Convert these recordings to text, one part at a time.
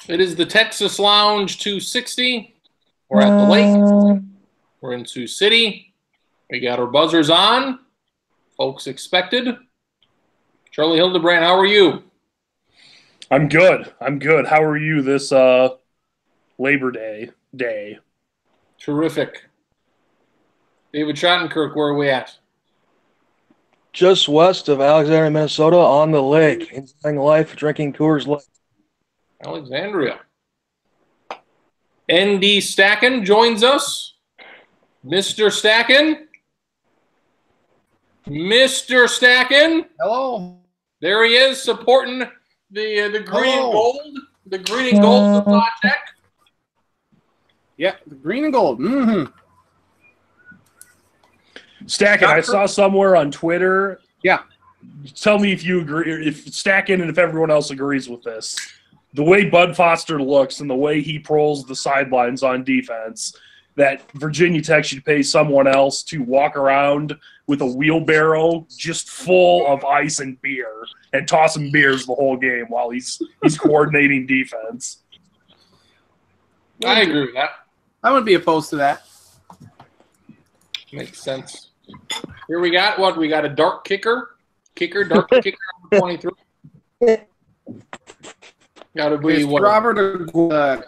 It is the Texas Lounge 260. We're at the lake. We're in Sioux City. We got our buzzers on. Folks expected. Charlie Hildebrand, how are you? I'm good. How are you this Labor Day? Terrific. David Schottenkirk, where are we at? Just west of Alexandria, Minnesota, on the lake, enjoying life, drinking Coors Light. Alexandria. ND Stacken joins us. Mr. Stacken. Mr. Stacken. Hello. There he is, supporting the green and gold. The green and gold of La Tech. Yeah, the green and gold. Mm-hmm. Stacken, I saw somewhere on Twitter. Yeah. Tell me if you agree, if Stacken and if everyone else agrees with this. The way Bud Foster looks and the way he prowls the sidelines on defense, that Virginia Tech should pay someone else to walk around with a wheelbarrow just full of ice and beer and tossing beers the whole game while he's coordinating defense. I agree with that. I wouldn't be opposed to that. Makes sense. Here we got what? We got a dark kicker. Dark kicker number 23. Got to be what? Robert. Got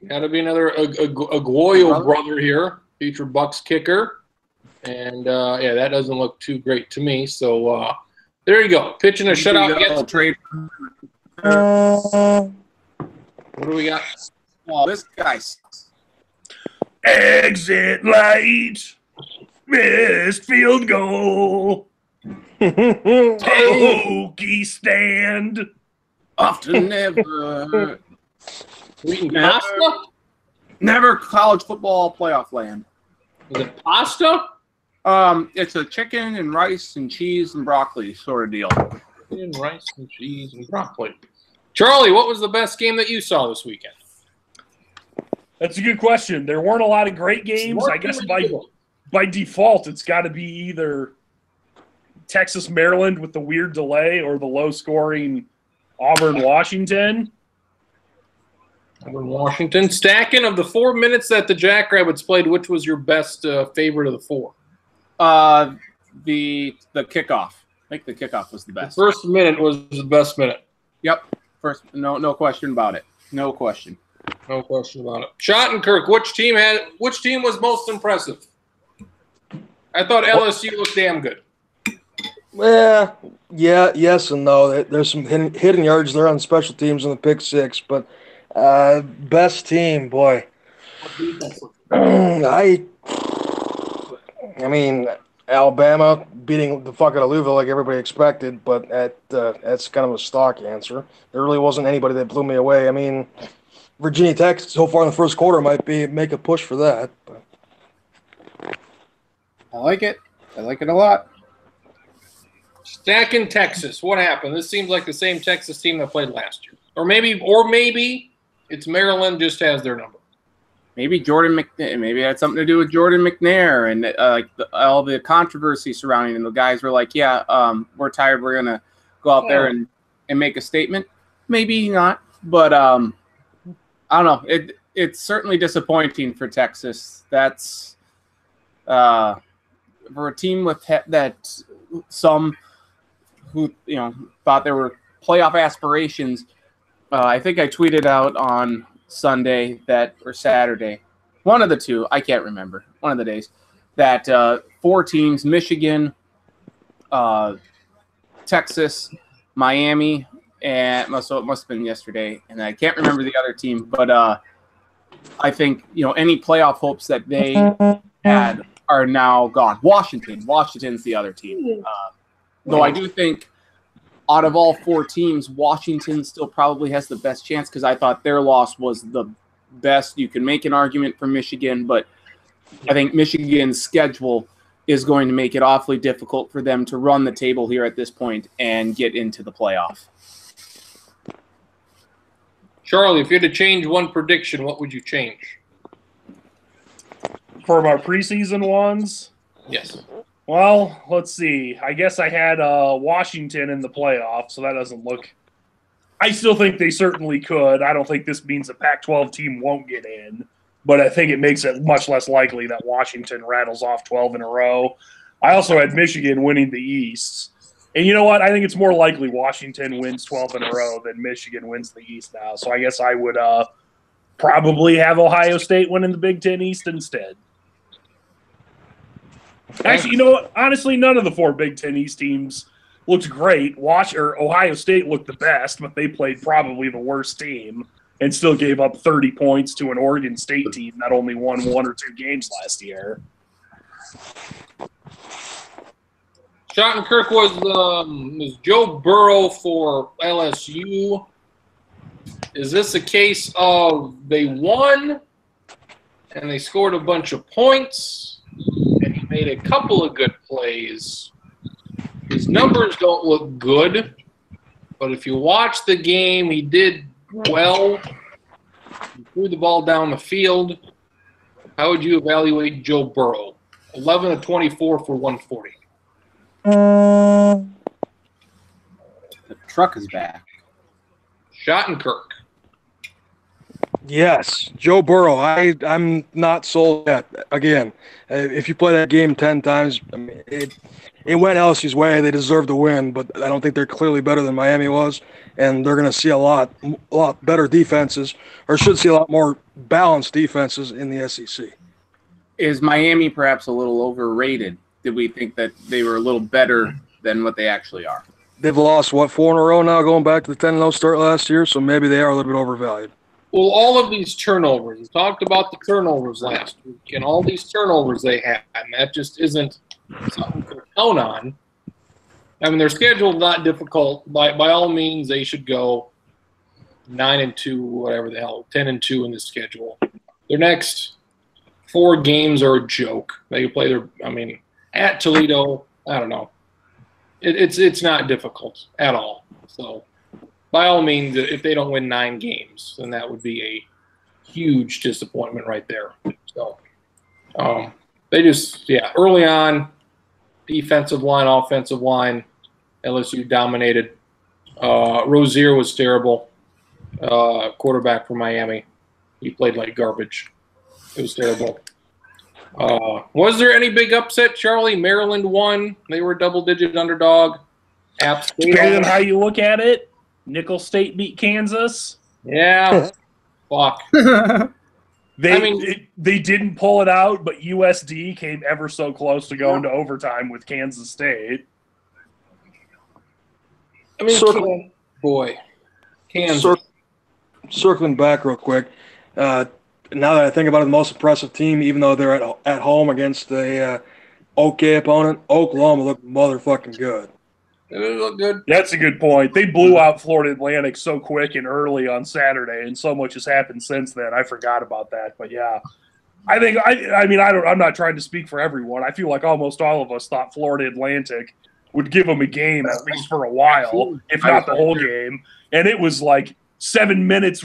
to be another Aguayo brother here. Future Bucks kicker. And, yeah, that doesn't look too great to me. So, there you go. Pitching a shutout against trade. What do we got? Oh, this guy's Exit light. Missed field goal. Hokie stand. often never. Eating pasta? Never college football playoff land. Is it pasta? It's a chicken and rice and cheese and broccoli sort of deal. Chicken, rice, and cheese, and broccoli. Charlie, what was the best game that you saw this weekend? That's a good question. There weren't a lot of great games. I guess by default, it's got to be either Texas, Maryland with the weird delay or the low-scoring Auburn, Washington. Auburn, Washington. Stacking, of the 4 minutes that the Jackrabbits played, which was your best favorite of the four? The kickoff. I think the kickoff was the best. The first minute was the best minute. Yep. First, no question about it. No question. No question about it. Schottenkirk, which team was most impressive? I thought LSU looked damn good. Yeah, yes and no. There's some hidden yards there on special teams in the pick six, but best team, boy. I mean, Alabama beating the fuck out of Louisville like everybody expected, but that's kind of a stock answer. There really wasn't anybody that blew me away. I mean, Virginia Tech so far in the first quarter might make a push for that. But. I like it. I like it a lot. Stacking Texas. What happened? This seems like the same Texas team that played last year. Or maybe it's Maryland just has their number. Maybe Jordan McNair. Maybe it had something to do with Jordan McNair and all the controversy surrounding him. The guys were like, "Yeah, we're tired. We're gonna go out there and make a statement." Maybe not, but I don't know. It's certainly disappointing for Texas. That's for a team with that some who thought there were playoff aspirations. I think I tweeted out on Sunday or Saturday, one of the two, I can't remember, one of the days, that 4 teams, Michigan, Texas, Miami, and so it must have been yesterday, and I can't remember the other team, but I think any playoff hopes that they had are now gone. Washington's the other team. Though I do think out of all 4 teams, Washington still probably has the best chance because I thought their loss was the best. You can make an argument for Michigan, but I think Michigan's schedule is going to make it awfully difficult for them to run the table here at this point and get into the playoff. Charlie, if you had to change one prediction, what would you change? For my preseason ones? Yes. Well, let's see. I guess I had Washington in the playoff, so that doesn't look I still think they certainly could. I don't think this means a Pac-12 team won't get in, but I think it makes it much less likely that Washington rattles off 12 in a row. I also had Michigan winning the East. And you know what? I think it's more likely Washington wins 12 in a row than Michigan wins the East now. So I guess I would probably have Ohio State winning the Big Ten East instead. Actually, you know what? Honestly, none of the 4 Big Ten East teams looked great. Ohio State looked the best, but they played probably the worst team and still gave up 30 points to an Oregon State team that only won 1 or 2 games last year. Schottenkirk was Joe Burrow for LSU. Is this a case of they won and they scored a bunch of points and he made a couple of good plays? His numbers don't look good, but if you watch the game, he did well. He threw the ball down the field. How would you evaluate Joe Burrow? 11 of 24 for 140. The truck is back. Schottenkirk. Yes, Joe Burrow. I'm not sold yet. Again, if you play that game 10 times, I mean, it went LSU's way. They deserved to win, but I don't think they're clearly better than Miami was, and they're going to see a lot better defenses, or should see a lot more balanced defenses in the SEC. Is Miami perhaps a little overrated? Did we think that they were a little better than what they actually are? They've lost, 4 in a row now, going back to the 10-0 start last year, so maybe they are a little bit overvalued. Well, all of these turnovers, we talked about the turnovers last week, and all ththese turnovers they had, and that just isn't something to count on. I mean, their schedule's not difficult. By all means, they should go 9-2, whatever the hell, 10-2 in the schedule. Their next 4 games are a joke. They play at Toledo, I don't know. It's not difficult at all. So, by all means, if they don't win 9 games, then that would be a huge disappointment right there. So, they just, early on, defensive line, offensive line, LSU dominated. Rozier was terrible, quarterback for Miami. He played like garbage. It was terrible. Was there any big upset, Charlie? Maryland won. They were a double-digit underdog. App State. Depending on how you look at it, Nicholls State beat Kansas. Yeah. Fuck. They didn't pull it out, but USD came ever so close to going to overtime with Kansas State. I mean, Kansas. Circling back real quick, now that I think about it, the most impressive team, even though they're at home against a okay opponent, Oklahoma looked motherfucking good. It looked good. That's a good point. They blew out Florida Atlantic so quick and early on Saturday, and so much has happened since then. I forgot about that, but yeah. I think I'm not trying to speak for everyone. I feel like almost all of us thought Florida Atlantic would give them a game at least for a while, if not the whole game. And it was like 7 minutes.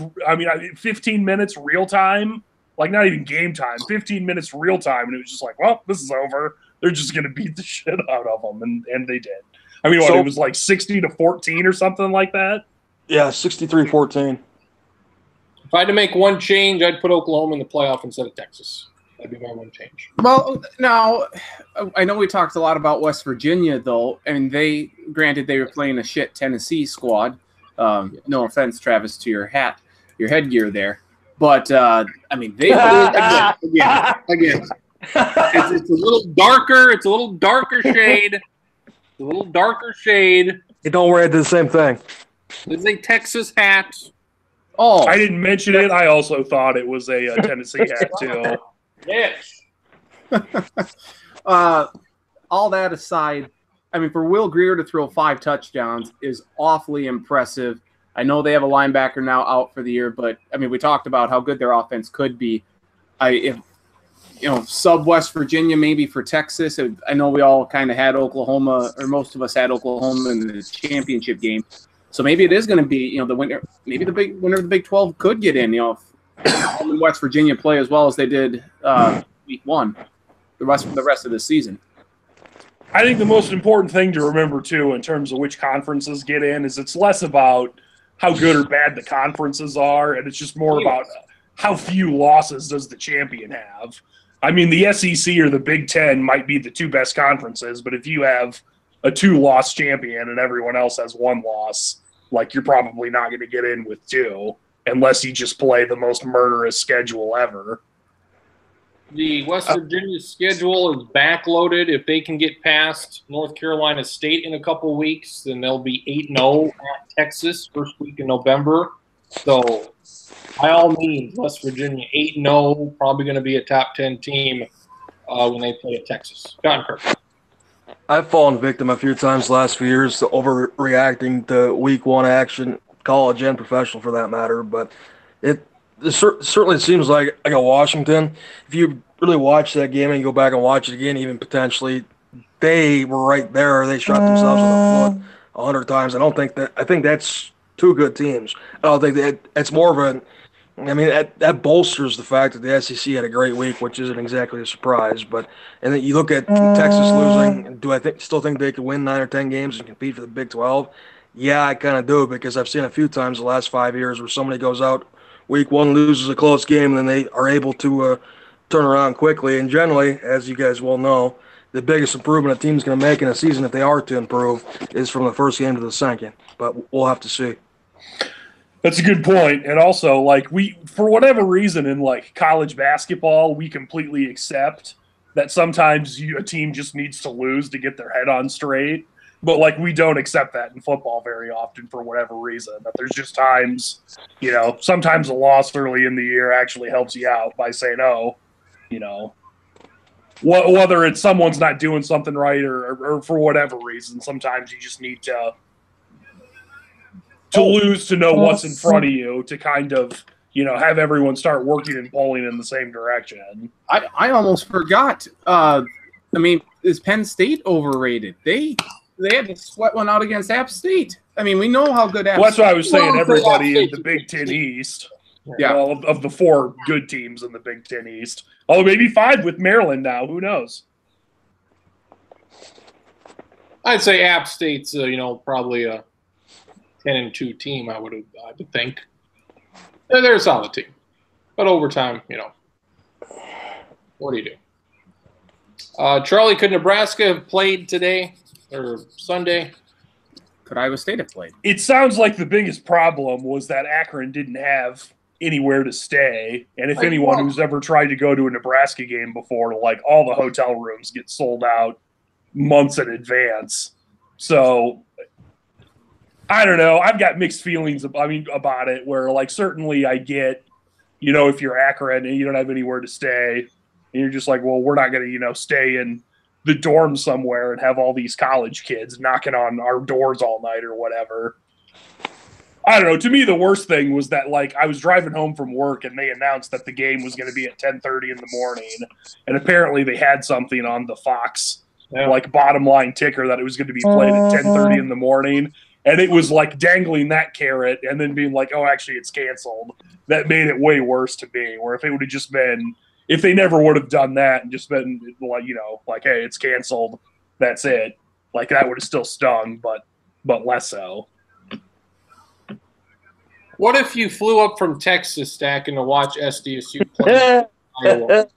15 minutes real time, like not even game time. 15 minutes real time, and it was just like, well, this is over. They're just going to beat the shit out of them, and they did. It was like 60-14 or something like that? Yeah, 63-14. If I had to make one change, I'd put Oklahoma in the playoff instead of Texas. That'd be my one change. Well, now, I know we talked a lot about West Virginia, though, and they were playing a shit Tennessee squad. No offense, Travis, to your headgear there. But, they again. It's a little darker. It's a little darker shade. A little darker shade. Hey, don't worry, I did the same thing. It's a Texas hat. Oh, I didn't mention it. I also thought it was a Tennessee hat too. Yes. All that aside, for Will Grier to throw 5 touchdowns is awfully impressive. I know they have a linebacker now out for the year, but we talked about how good their offense could be. Sub West Virginia maybe for Texas. I know we all kind of had Oklahoma, or most of us had Oklahoma in the championship game. So maybe it is going to be, the winner. Maybe the big winner of the Big 12 could get in. If West Virginia play as well as they did week 1, the rest of the season. I think the most important thing to remember too, in terms of which conferences get in, is it's less about how good or bad the conferences are, and it's just more about how few losses does the champion have. I mean, the SEC or the Big Ten might be the two best conferences, but if you have a 2-loss champion and everyone else has 1 loss, like, you're probably not going to get in with 2 unless you just play the most murderous schedule ever. The West Virginia schedule is backloaded. If they can get past North Carolina State in a couple weeks, then they'll be 8-0 at Texas first week in November. So, by all means, West Virginia 8-0, probably going to be a top 10 team when they play at Texas. John Kirk. I've fallen victim a few times the last few years to overreacting to week 1 action, college and professional for that matter, but it certainly seems like a Washington. If you really watch that game and you go back and watch it again, even potentially, they were right there. They shot themselves in the foot 100 times. I think that's 2 good teams. I don't think that's more of a. I mean, that bolsters the fact that the SEC had a great week, which isn't exactly a surprise. But and then you look at Texas losing. Do I still think they could win 9 or 10 games and compete for the Big 12? Yeah, I kind of do, because I've seen a few times the last 5 years where somebody goes out week 1, loses a close game, and then they are able to turn around quickly. And generally, as you guys well know, the biggest improvement a team's going to make in a season, if they are to improve, is from the first game to the second. But we'll have to see. That's a good point. And also, like, we, for whatever reason in, like, college basketball, we completely accept that sometimes a team just needs to lose to get their head on straight. But, like, we don't accept that in football very often for whatever reason. That there's just times, you know, sometimes a loss early in the year actually helps you out by saying, oh, you know, whether it's someone's not doing something right or for whatever reason, sometimes you just need to lose to know what's in front of you to kind of, you know, have everyone start working and pulling in the same direction. I almost forgot. I mean, is Penn State overrated? They had to sweat one out against App State. I mean, we know how good App State. Well, that's what I was saying. Everybody in the Big Ten East, yeah, all of the 4 good teams in the Big Ten East. Oh, maybe 5 with Maryland now. Who knows? I'd say App State's, you know, probably a 10-2 team. I would think. They're a solid team, but over time, you know, what do you do? Charlie, could Nebraska have played today or Sunday? Could Iowa State have played? It sounds like the biggest problem was that Akron didn't have anywhere to stay. And if anyone who's ever tried to go to a Nebraska game before, like, all the hotel rooms get sold out months in advance. So I don't know. I've got mixed feelings about it, where, like, certainly I get, you know, if you're Akron and you don't have anywhere to stay and you're just like, well, we're not going to, you know, stay in the dorm somewhere and have all these college kids knocking on our doors all night or whatever. I don't know. To me, the worst thing was that, like, I was driving home from work and they announced that the game was going to be at 10:30 in the morning. And apparently they had something on the Fox, like, bottom line ticker that it was going to be played at 10:30 in the morning. And it was like dangling that carrot and then being like, oh, actually it's canceled. That made it way worse to me, where if it would have just been, if they never would have done that and just been like, you know, like, hey, it's canceled, that's it. Like, that would have still stung, but less so. What if you flew up from Texas, Stacking, to watch SDSU play Iowa?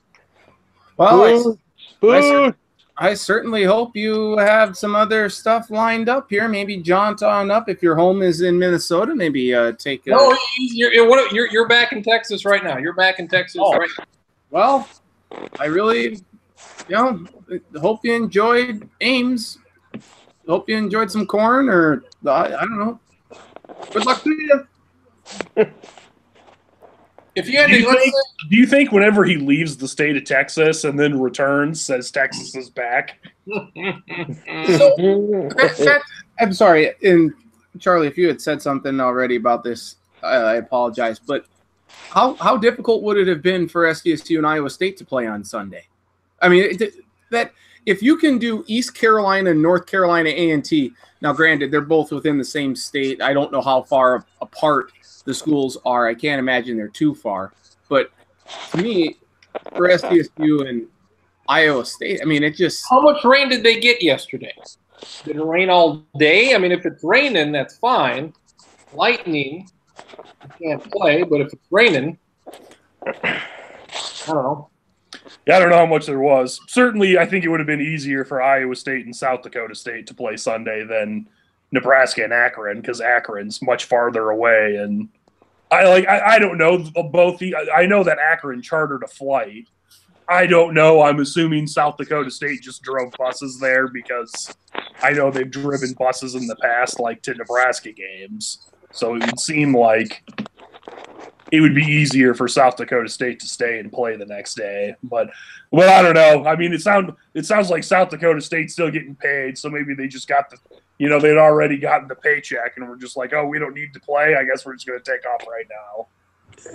Well, I certainly hope you have some other stuff lined up here. Maybe jaunt on up if your home is in Minnesota. Maybe take. No, you're back in Texas right now. You're back in Texas right now. Well, I really, you know, hope you enjoyed Ames. Hope you enjoyed some corn, or I don't know. Good luck to you. If you had do you think whenever he leaves the state of Texas and then returns, says Texas is back? I'm sorry, and Charlie, if you had said something already about this, I apologize. But how difficult would it have been for SDSU and Iowa State to play on Sunday? I mean, that if you can do East Carolina and North Carolina A&T, now granted they're both within the same state. I don't know how far apart the schools are. I can't imagine they're too far. But to me, for SDSU and Iowa State, I mean, it just... How much rain did they get yesterday? Did it rain all day? I mean, if it's raining, that's fine. Lightning can't play, but if it's raining, I don't know. Yeah, I don't know how much there was. Certainly, I think it would have been easier for Iowa State and South Dakota State to play Sunday than Nebraska and Akron, because Akron's much farther away. And I don't know both. I know that Akron chartered a flight. I don't know. I'm assuming South Dakota State just drove buses there, because I know they've driven buses in the past, like to Nebraska games. So it would seem like it would be easier for South Dakota State to stay and play the next day. But I don't know. I mean, it sounds like South Dakota State's still getting paid, so maybe they just got they'd already gotten the paycheck and were just like, oh, we don't need to play. I guess we're just going to take off right now.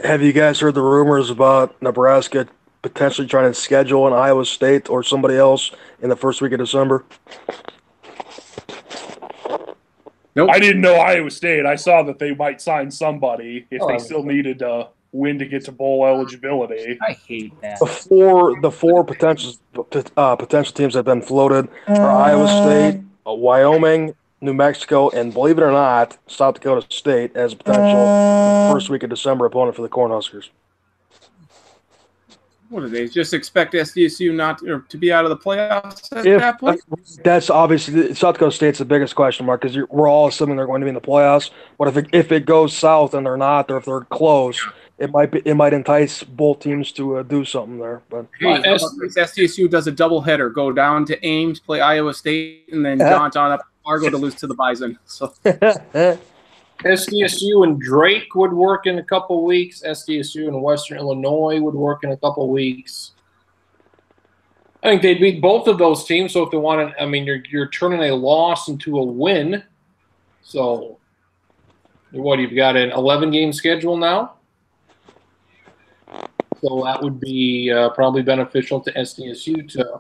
Have you guys heard the rumors about Nebraska potentially trying to schedule an Iowa State or somebody else in the first week of December? Nope. I didn't know Iowa State. I saw that they might sign somebody if they still needed to win to get to bowl eligibility. I hate that. The four potential teams that have been floated are Iowa State, Wyoming, New Mexico, and believe it or not, South Dakota State as a potential first week of December opponent for the Cornhuskers. What do they just expect SDSU to be out of the playoffs at that point? That's obviously South Dakota State's the biggest question mark, because we're all assuming they're going to be in the playoffs. But if it goes south and they're not, or if they're close, it might entice both teams to do something there. But hey, SDSU does a doubleheader: go down to Ames, play Iowa State, and then jaunt on up to Fargo to lose to the Bison. So. SDSU and Drake would work in a couple weeks. SDSU and Western Illinois would work in a couple weeks. I think they'd beat both of those teams. So if they want to, I mean, you're turning a loss into a win. So what, you've got an 11-game schedule now? So that would be probably beneficial to SDSU to.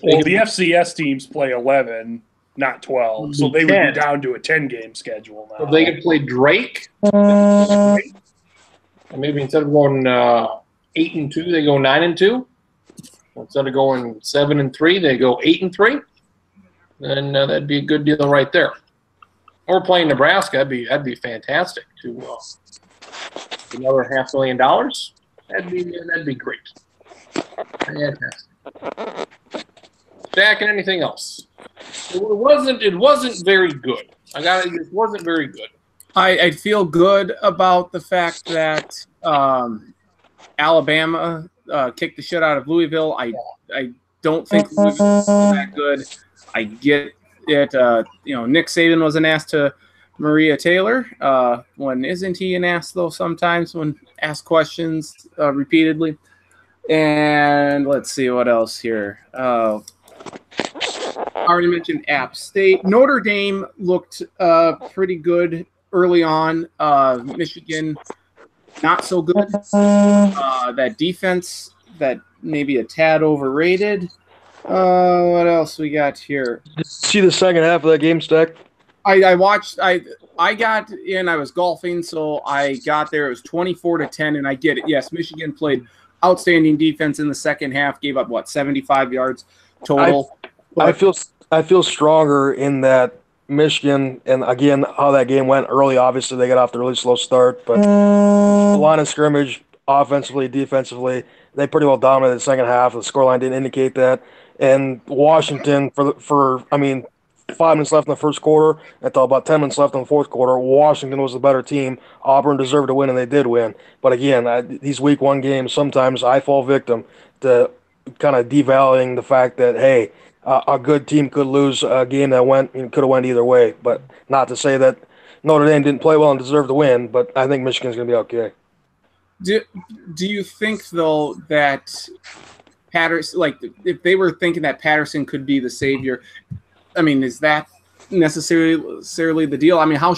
Well, the FCS teams play 11. Not 12, so they would be down to a 10-game schedule now. So they could play Drake, and maybe instead of going 8-2, they go 9-2. Instead of going 7-3, they go 8-3. Then that'd be a good deal right there. Or playing Nebraska, that'd be fantastic to another $500,000. That'd be great. Fantastic. Jack, and anything else? It wasn't very good. It wasn't very good. I feel good about the fact that Alabama kicked the shit out of Louisville. I don't think Louisville is that good. I get it. Nick Saban was an ass to Maria Taylor. When isn't he an ass though? Sometimes when asked questions repeatedly. And let's see what else here. Already mentioned App State. Notre Dame looked pretty good early on. Michigan, not so good. That defense, that maybe a tad overrated. What else we got here? See the second half of that game, Stack? I watched. I got in. I was golfing, so I got there. It was 24-10, and I get it. Yes, Michigan played outstanding defense in the second half. Gave up 75 yards total. I feel stronger in that Michigan, and again, how that game went early. Obviously, they got off to a really slow start, but the line of scrimmage, offensively, defensively, they pretty well dominated the second half. The scoreline didn't indicate that. And Washington, for 5 minutes left in the first quarter, until about 10 minutes left in the fourth quarter, Washington was the better team. Auburn deserved to win, and they did win. But again, these week one games, sometimes I fall victim to kind of devaluing the fact that, hey, a good team could lose a game that could have went either way. But not to say that Notre Dame didn't play well and deserved to win, but I think Michigan's going to be okay. Do you think, though, that Patterson, if they were thinking that Patterson could be the savior, I mean, is that necessarily the deal? I mean, how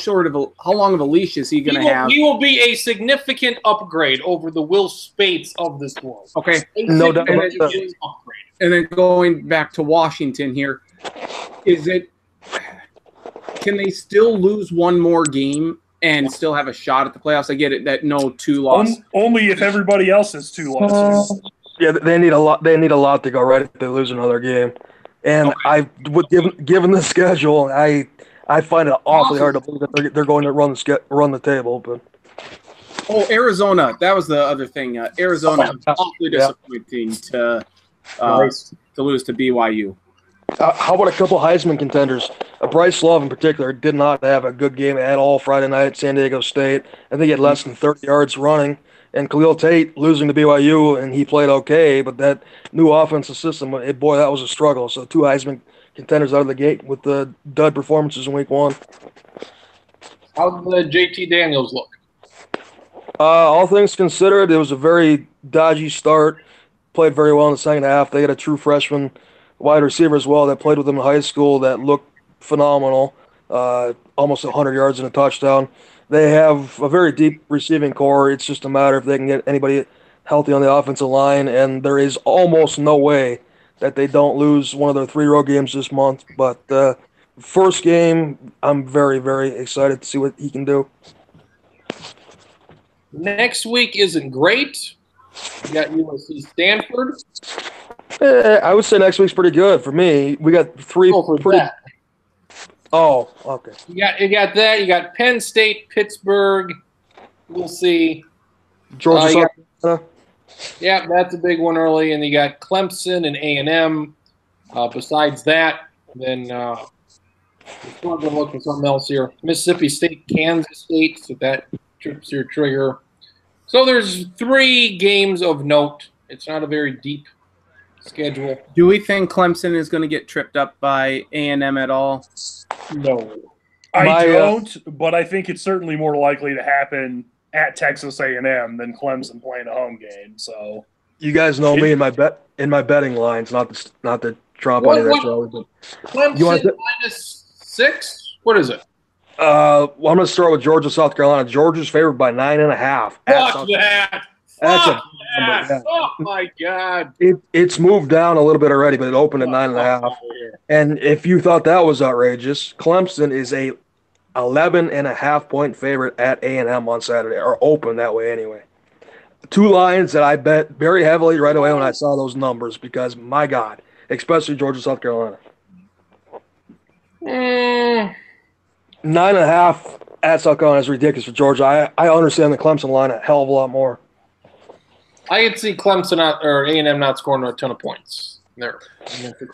long of a leash is he going to have? He will be a significant upgrade over the Will Spates of this world. Okay. No doubt about that. And then going back to Washington here, can they still lose one more game and still have a shot at the playoffs? I get it that no 2 losses. Only if everybody else has 2 losses. Yeah, they need a lot. They need a lot to go right if they lose another game. And okay. given the schedule, I I find it awfully hard to believe that they're going to run the table. But Oh, Arizona. That was the other thing. Arizona, awfully disappointing to lose to BYU. How about a couple Heisman contenders? Bryce Love in particular did not have a good game at all Friday night at San Diego State. I think he had less than 30 yards running. And Khalil Tate losing to BYU, and he played okay, but that new offensive system, boy, that was a struggle. So 2 Heisman contenders out of the gate with the dud performances in week 1. How did JT Daniels look? All things considered, it was a very dodgy start. Played very well in the second half. They had a true freshman wide receiver as well that played with them in high school that looked phenomenal, almost 100 yards and a touchdown. They have a very deep receiving core. It's just a matter if they can get anybody healthy on the offensive line, and there is almost no way that they don't lose one of their 3 road games this month. But first game, I'm very, very excited to see what he can do. Next week isn't great. We got USC Stanford. I would say next week's pretty good for me. We got 3 pretty. That. Oh, okay. You got that. You got Penn State, Pittsburgh. We'll see. Georgia, South Carolina. Yeah, that's a big one early, and you got Clemson and A&M. Besides that, then we're going to look for something else here. Mississippi State, Kansas State, so that trips your trigger. So there's 3 games of note. It's not a very deep schedule. Do we think Clemson is going to get tripped up by A&M at all? No. I don't, but I think it's certainly more likely to happen at Texas A&M than Clemson playing a home game. So you guys know me in my betting lines, not to trump any of that show. Clemson -6? What is it? Well, I'm going to start with Georgia, South Carolina. Georgia's favored by 9.5. Fuck that! That's Fuck that! Oh my God! It's moved down a little bit already, but it opened at 9.5. And if you thought that was outrageous, Clemson is a 11.5-point favorite at A&M on Saturday, or open that way anyway. 2 lines that I bet very heavily right away when I saw those numbers because, my God, especially Georgia, South Carolina. 9.5 at South Carolina is ridiculous for Georgia. I understand the Clemson line a hell of a lot more. I could see Clemson or A&M not scoring a ton of points. There,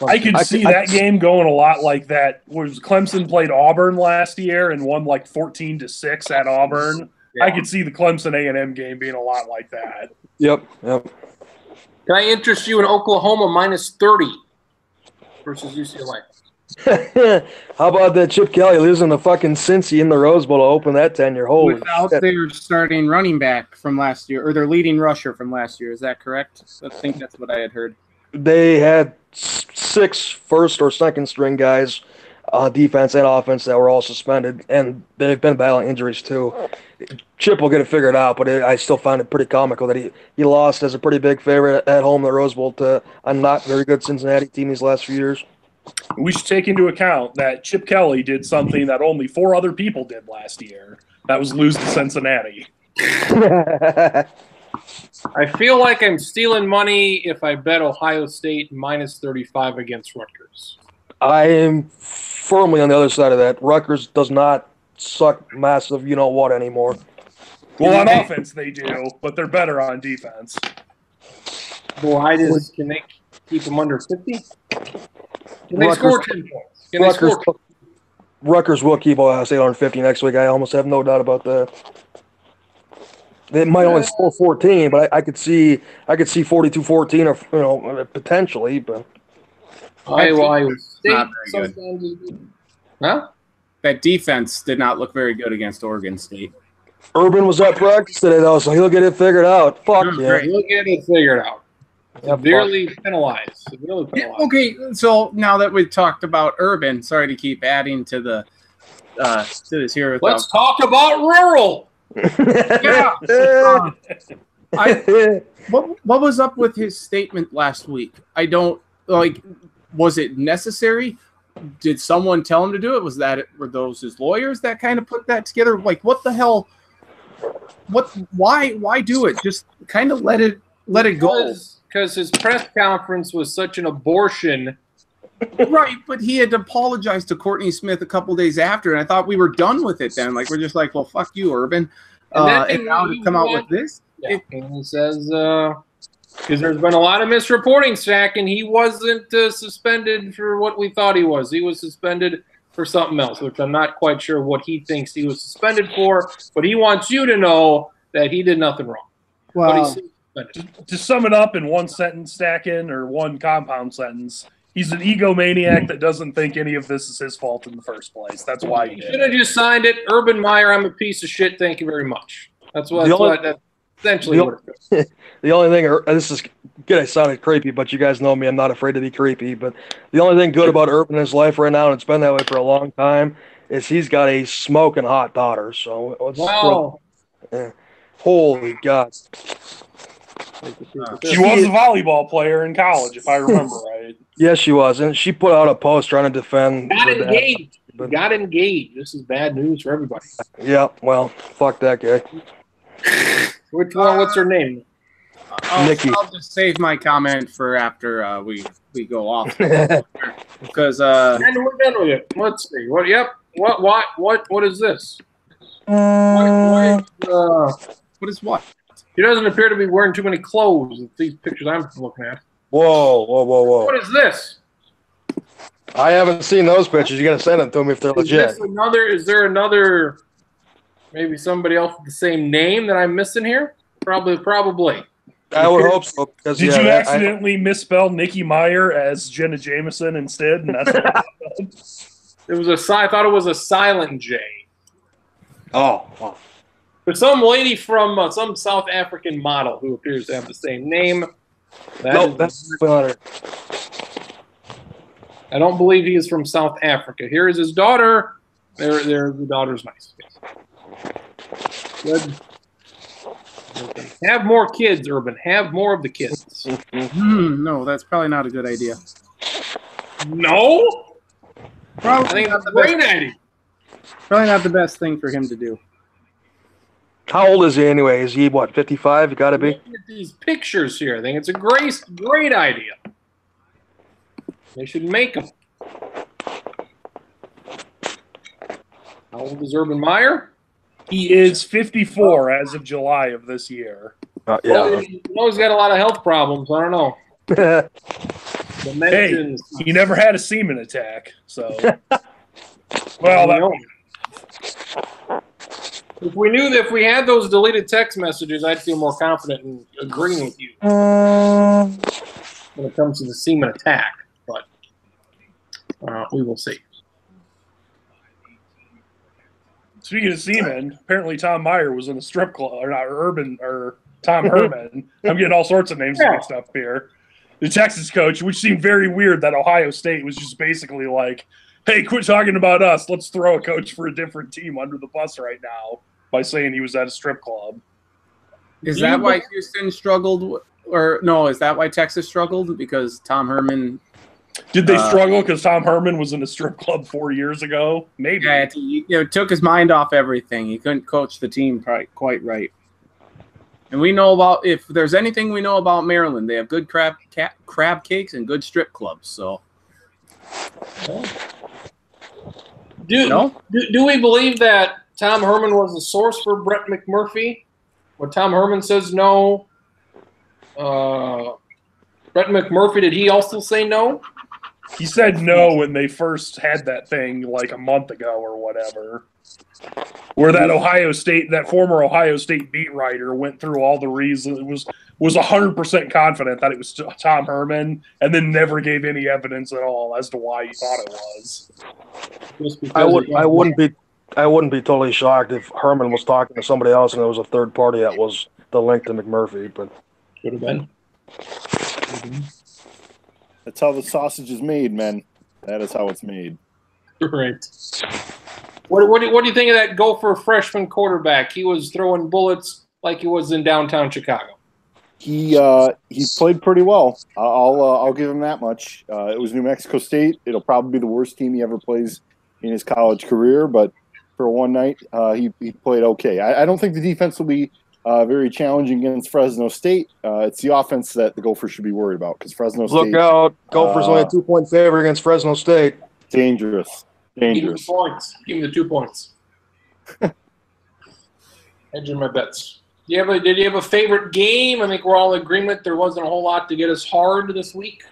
I could see that game going a lot like that. Was Clemson played Auburn last year and won like 14-6 at Auburn? Yeah. I could see the Clemson A&M game being a lot like that. Yep. Can I interest you in Oklahoma -30 versus UCLA? How about that Chip Kelly losing to fucking Cincy in the Rose Bowl to open that tenure? Holy Without shit. their starting running back from last year, or their leading rusher from last year. Is that correct? I think that's what I had heard. They had 6 first or second string guys on defense and offense that were all suspended, and they've been battling injuries too. Chip will get it figured out, but I still find it pretty comical that he lost as a pretty big favorite at home in the Rose Bowl to a not very good Cincinnati team these last few years. We should take into account that Chip Kelly did something that only 4 other people did last year. That was lose to Cincinnati. I feel like I'm stealing money if I bet Ohio State -35 against Rutgers. I am firmly on the other side of that. Rutgers does not suck massive you-know-what anymore. Well, on offense they do, but they're better on defense. Well, can they keep them under 50? Can they score 10 points? Rutgers will keep Ohio State under 50 next week. I almost have no doubt about that. They might only score 14, but I could see 42-14 or potentially. But Iowa State not very good. Huh? That defense did not look very good against Oregon State. Urban was at practice today though, so he'll get it figured out. Fuck yeah, he'll get it figured out. Severely penalized. Okay, so now that we've talked about Urban, sorry to keep adding to the to this here. Let's talk about rural. Yeah. What was up with his statement last week? I don't like. Was it necessary? Did someone tell him to do it? Were those his lawyers that kind of put that together? Like, what the hell? Why do it? Just kind of let it go. Because his press conference was such an abortion Right, but he had apologized to Courtney Smith a couple days after, and I thought we were done with it then. Like, we're just like, well, fuck you, Urban. And now to come out with this? Yeah. And he says, because there's been a lot of misreporting, Stack, and he wasn't suspended for what we thought he was. He was suspended for something else, which I'm not quite sure what he thinks he was suspended for, but he wants you to know that he did nothing wrong. Well, to sum it up in one sentence, Stackin, or one compound sentence, he's an egomaniac that doesn't think any of this is his fault in the first place. That's why he should have just signed it. Urban Meyer, I'm a piece of shit. Thank you very much. That's essentially what it is. The only thing, this is good, I sounded creepy, but you guys know me, I'm not afraid to be creepy, but the only thing good about Urban in his life right now, and it's been that way for a long time, is he's got a smoking hot daughter. So wow. Holy God. She was a volleyball player in college, if I remember right. Yes, she was. And she put out a post trying to defend. Got engaged. This is bad news for everybody. Yeah, well, fuck that guy. Which one? What's her name? Nikki. I'll just save my comment for after we go off. Because and we're done with it. Let's see. What? Yep. What is this? What is what? He doesn't appear to be wearing too many clothes. These pictures I'm looking at. Whoa. What is this? I haven't seen those pictures. You got to send them to me if they're legit. Is there another? Maybe somebody else with the same name that I'm missing here? Probably. I would hope so. Did you accidentally misspell Nikki Meyer as Jenna Jameson instead? And that's what happened? I thought it was a silent J. Oh. Wow. There's some lady from some South African model who appears to have the same name. That's better. I don't believe he is from South Africa. Here is his daughter. The daughter's nice. Good. Have more kids, Urban. Have more of the kids. No, that's probably not a good idea. No? Probably I think that's a great idea. Probably not the best thing for him to do. How old is he anyway? Is he, 55? You got to be? Look at these pictures here. I think it's a great idea. They should make them. How old is Urban Meyer? He is 54 as of July of this year. Yeah. Well, he's got a lot of health problems. I don't know. Hey, he never had a semen attack, so. Well, if we had those deleted text messages, I'd feel more confident in agreeing with you when it comes to the semen attack. But we will see. Speaking of semen, apparently Tom Meyer was in a strip club, or Tom Herman. I'm getting all sorts of names mixed up here. The Texas coach, which seemed very weird that Ohio State was just basically like, hey, quit talking about us. Let's throw a coach for a different team under the bus right now by saying he was at a strip club. Is that why Houston struggled? Or no, is that why Texas struggled? Because Tom Herman... Did they struggle because Tom Herman was in a strip club 4 years ago? Maybe. Yeah, it took his mind off everything. He couldn't coach the team quite right. And we know about, if there's anything we know about Maryland, they have good crab cakes and good strip clubs. So, do we believe that Tom Herman was the source for Brett McMurphy? When Tom Herman says no, Brett McMurphy, did he also say no? He said no when they first had that thing like a month ago or whatever. Where that former Ohio State beat writer went through all the reasons, was 100% confident that it was Tom Herman, and then never gave any evidence at all as to why he thought it was. I wouldn't be totally shocked if Herman was talking to somebody else and it was a third party that was the link to McMurphy, but could have been. That's how the sausage is made, man. That is how it's made. Right. What do you think of that Gopher freshman quarterback? He was throwing bullets like he was in downtown Chicago. He played pretty well. I'll give him that much. It was New Mexico State. It'll probably be the worst team he ever plays in his college career, but for one night, he played okay. I don't think the defense will be very challenging against Fresno State. It's the offense that the Gophers should be worried about because Fresno State. Look out. Gophers only a 2-point favorite against Fresno State. Dangerous. Give me the points. Give me the 2 points. Hedging my bets. Did you have a favorite game? I think we're all in agreement there wasn't a whole lot to get us hard this week.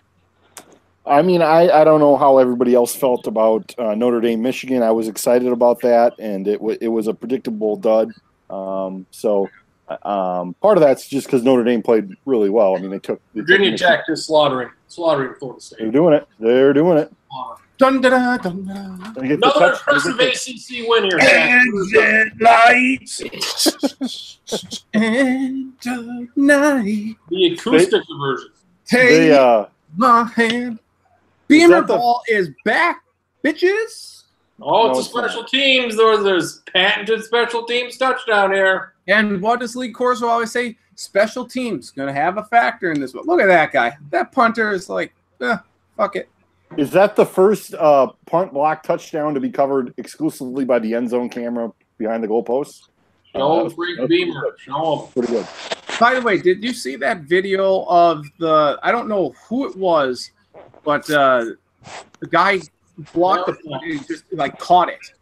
I mean, I don't know how everybody else felt about Notre Dame, Michigan. I was excited about that, and it was a predictable dud. So part of that's just because Notre Dame played really well. I mean, they took Virginia Tech is slaughtering Florida State. They're doing it. They're doing it. Dun, dun, dun, dun, dun. Another impressive ACC win here. Lights. And tonight, The acoustic version. take They my hand. Beamer that the- ball is back, bitches. Oh, it's No, a it's not. special teams. There's patented special teams touchdown here. And what does Lee Corso always say? Special teams going to have a factor in this one. Look at that guy. That punter is like, fuck it. Is that the first punt block touchdown to be covered exclusively by the end zone camera behind the goalposts? Show Freak Beamer. Show him. Pretty good. By the way, did you see that video of I don't know who it was, but the guy blocked the punt and he just like caught it.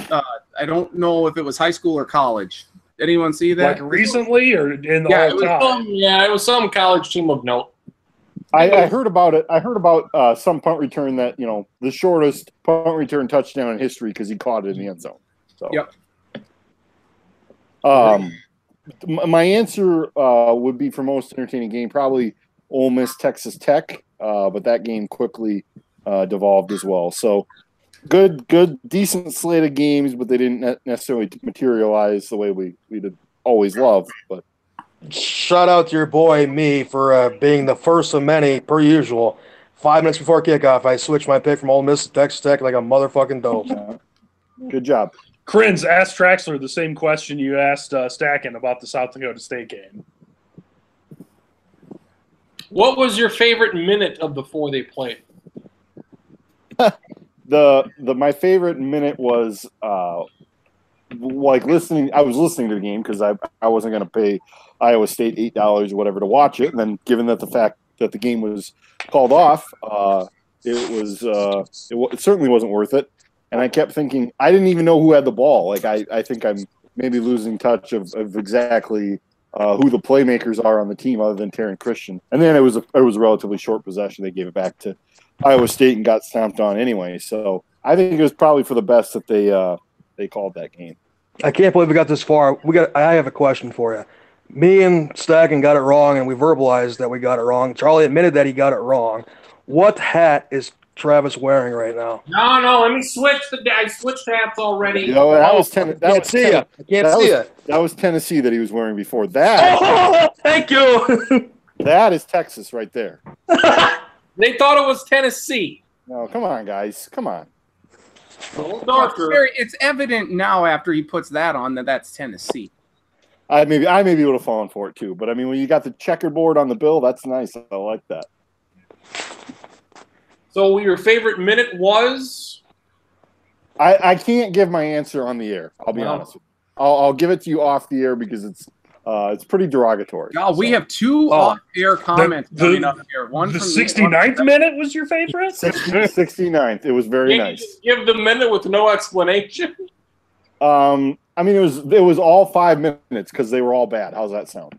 I don't know if it was high school or college. Anyone see that? Like recently or in the Yeah, whole time? It was some college team of note. I heard about it. I heard about some punt return that, the shortest punt return touchdown in history because he caught it in the end zone. So, Yep. My answer would be for most entertaining game, probably Ole Miss, Texas Tech, but that game quickly devolved as well. So good, decent slate of games, but they didn't necessarily materialize the way we'd always love. But Shout out to your boy, me, for being the first of many, per usual. 5 minutes before kickoff, I switched my pick from Ole Miss to Texas Tech like a motherfucking dope. good job. Krins, ask Traxler the same question you asked Stacken about the South Dakota State game. What was your favorite minute of before they played? My favorite minute was listening. I was listening to the game because I wasn't going to pay Iowa State $8 or whatever to watch it. And then given that the fact that the game was called off, it certainly wasn't worth it. And I kept thinking, I didn't even know who had the ball. Like I think I'm maybe losing touch of exactly who the playmakers are on the team other than Taryn Christian. And then it was a relatively short possession. They gave it back to Iowa State and got stomped on anyway. So I think it was probably for the best that they called that game. I can't believe we got this far. I have a question for you. Me and Stacken got it wrong, and we verbalized that we got it wrong. Charlie admitted that he got it wrong. What hat is Travis wearing right now? No. Let me switch. I switched hats already. That was I can't see it. I can't see it. That was Tennessee that he was wearing before. That Oh, thank you. that is Texas right there. They thought it was Tennessee. No, come on, guys. Come on. A little darker. It's evident now after he puts that on that that's Tennessee. I maybe would have fallen for it too, but I mean, when you got the checkerboard on the bill, that's nice. I like that. So your favorite minute was? I can't give my answer on the air. I'll be honest with you. I'll give it to you off the air because it's pretty derogatory. God, we have two off-air comments coming up here. One The from 69th minute was your favorite? 69th. It was very Can you nice. just give the minute with no explanation? I mean, it was all 5 minutes because they were all bad. How's that sound?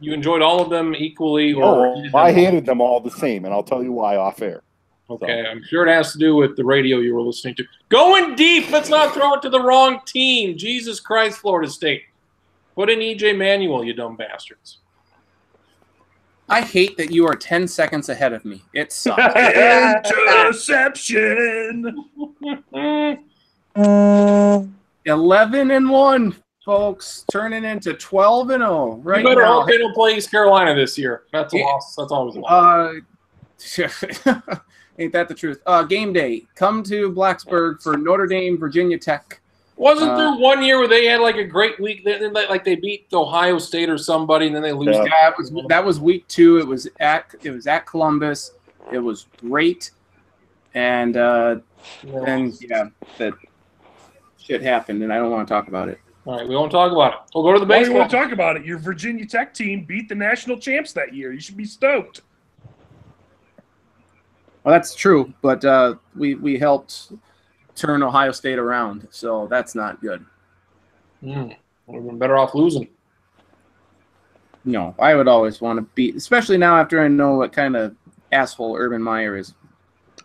You enjoyed all of them equally, or Oh, I hated them all the same, and I'll tell you why off air. Okay, I'm sure it has to do with the radio you were listening to. Going deep. Let's not throw it to the wrong team. Jesus Christ, Florida State. Put in EJ Manuel, you dumb bastards. I hate that you are 10 seconds ahead of me. It sucks. Interception. 11-1, folks, turning into 12-0 right You better now. hope they don't play East Carolina this year. That's a loss. That's always a loss. Ain't that the truth? Game day. Come to Blacksburg for Notre Dame, Virginia Tech. Wasn't there 1 year where they had like a great week? Like they beat Ohio State or somebody, and then they lose. Yeah. That was week 2. It was at Columbus. It was great, and that shit happened, and I don't want to talk about it. All right, we won't talk about it. We'll go to the Why do you baseball. want to talk about it? Your Virginia Tech team beat the national champs that year. You should be stoked. Well, that's true, but we helped turn Ohio State around, so that's not good. We've been better off losing. No, I would always want to beat, especially now after I know what kind of asshole Urban Meyer is.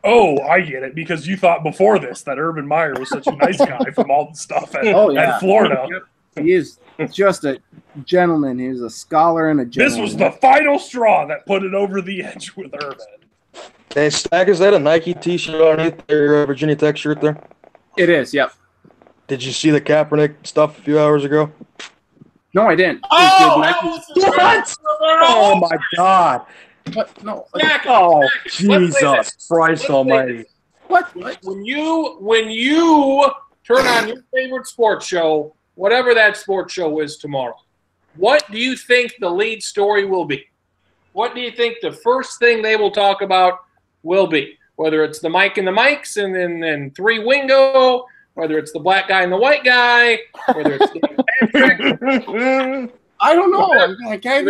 Oh, I get it, because you thought before this that Urban Meyer was such a nice guy from all the stuff at Florida. He is just a gentleman. He's a scholar and a gentleman. This was the final straw that put it over the edge with Urban. Hey, Stack, is that a Nike T-shirt underneath your Virginia Tech shirt there? It is, yep. Did you see the Kaepernick stuff a few hours ago? No, I didn't. What? Oh my God! What? No. Oh, Let's say Jesus this. Christ Almighty! What? When you turn on your favorite sports show, whatever that sports show is tomorrow, what do you think the lead story will be? What do you think the first thing they will talk about will be? Whether it's the Mike and the Mikes and then three Wingo, whether it's the black guy and the white guy, whether it's the Patrick, I don't know. whether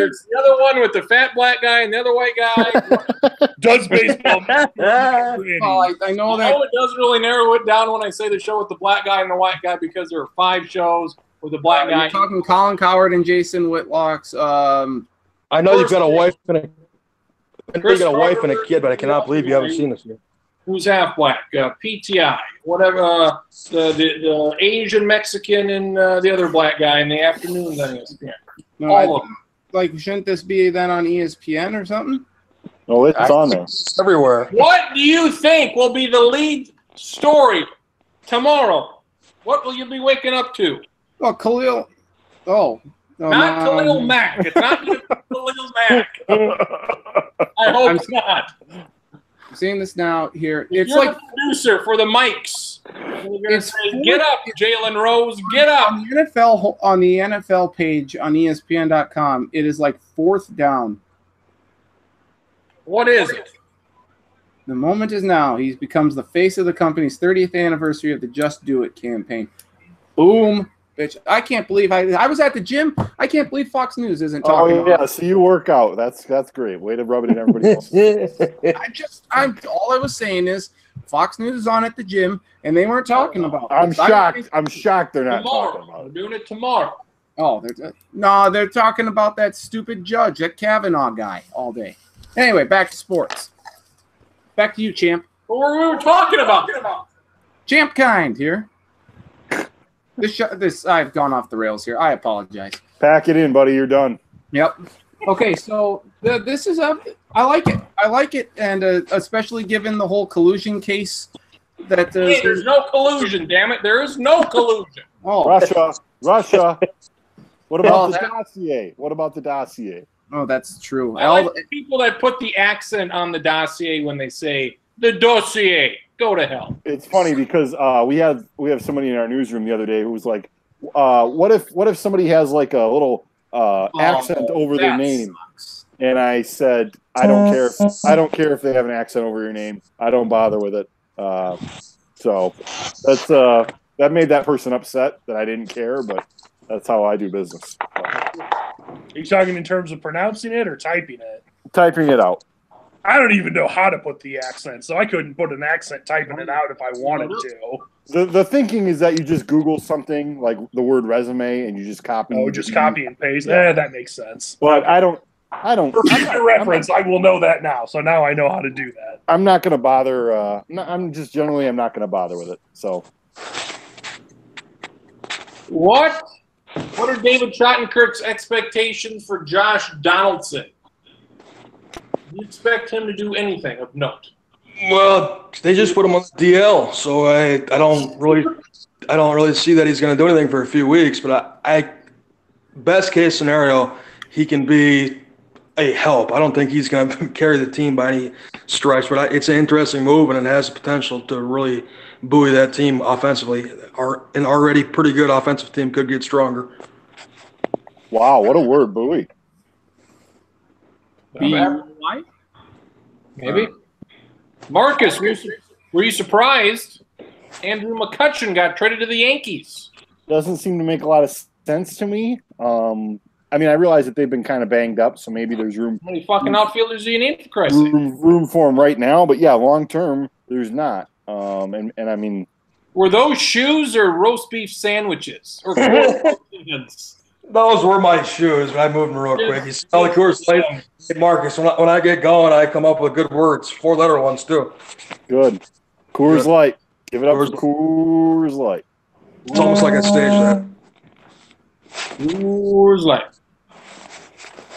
it's the other one with the fat black guy and the other white guy. Does baseball? I know that. No, it doesn't really narrow it down when I say the show with the black guy and the white guy because there are 5 shows with the black guy. You're talking Colin Coward and Jason Whitlock's. I know you've got a wife and a kid, but I cannot believe you haven't seen this yet. Who's half black? PTI, whatever. The Asian Mexican and the other black guy in the afternoon. Then No, all of them. like, shouldn't this be then on ESPN or something? No, it's on there. Everywhere. What do you think will be the lead story tomorrow? What will you be waking up to? Oh, Khalil. Oh. No, Not Khalil Mack. It's not Khalil Mack. I hope not. I'm seeing this now here. It's It's like the producer for the mics. You're gonna It's say, "Get up, Jalen Rose, get up." on the NFL page on ESPN.com. It is like 4th down. What is it? The moment is now. He becomes the face of the company's 30th anniversary of the Just Do It campaign. Boom, bitch! I can't believe I was at the gym. I can't believe Fox News isn't talking. Oh yeah, so you work out. That's great. Way to rub it in everybody else. All I was saying is Fox News is on at the gym, and they weren't talking about. I'm this. shocked. I'm shocked they're not talking Tomorrow. about We're it. doing it tomorrow. Oh, they're talking about that stupid judge, that Kavanaugh guy, all day. Anyway, back to sports. Back to you, champ. What were we talking about? Champ Kind here. This I've gone off the rails here. I apologize. Pack it in, buddy. You're done. Yep. Okay, so this is I like it. I like it, and especially given the whole collusion case that Hey, there's no collusion, damn it. There is no collusion. oh Russia. What about the that- dossier? What about the dossier? oh that's true. I like the people that put the accent on the dossier when they say the dossier. Go to hell. It's funny because we have somebody in our newsroom the other day who was like, what if somebody has like a little accent over their that name? sucks. And I said, I don't care if they have an accent over your name. I don't bother with it. So that's that made that person upset that I didn't care, but that's how I do business. Are you talking in terms of pronouncing it or typing it? Typing it out. I don't even know how to put the accent, so I couldn't put an accent typing it out if I wanted to. The thinking is that you just Google something like the word resume and you just copy. Oh, just copy and paste. Yeah. That makes sense. But I don't. For future reference, I will know that now, so now I know how to do that. I'm not going to bother. I'm not going to bother with it. So What are David Schottenkirk's expectations for Josh Donaldson? Do you expect him to do anything of note? Well, they just put him on the DL, so I don't really see that he's going to do anything for a few weeks. But I best case scenario, he can be a help. I don't think he's going to carry the team by any stretch, but it's an interesting move, and it has the potential to really buoy that team offensively. An already pretty good offensive team could get stronger. wow, what a word, buoy. Why? Maybe. Marcus, were you surprised? Andrew McCutcheon got traded to the Yankees. doesn't seem to make a lot of sense to me. I mean, I realize that they've been kind of banged up, so maybe there's room. How many fucking outfielders do you need, for Christ's sake? Room for them right now, but yeah, long term, there's not. And I mean, Were those shoes or roast beef sandwiches? Or Those were my shoes when I moved them real quick. You smell the Coors Light. Hey, Marcus, when I get going, I come up with good words, 4-letter ones too. good. Coors Good. Light. Give it up Coors- for Coors Light. It's almost like I staged that. Coors Light.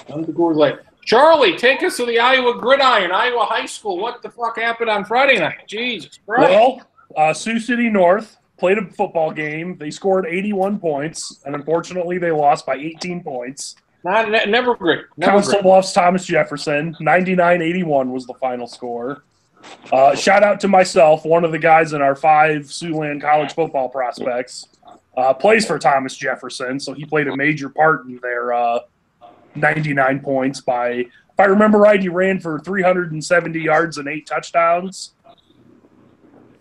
None of the Coors Light. Charlie, take us to the Iowa Gridiron, Iowa High School. What the fuck happened on Friday night? Jesus Christ. Well, Sioux City North played a football game. They scored 81 points, and unfortunately, they lost by 18 points. Never great. Never Council great. Bluffs Thomas Jefferson, 99-81 was the final score. Shout out to myself, one of the guys in our 5 Siouxland college football prospects, plays for Thomas Jefferson, so he played a major part in their 99 points by, if I remember right, he ran for 370 yards and 8 touchdowns.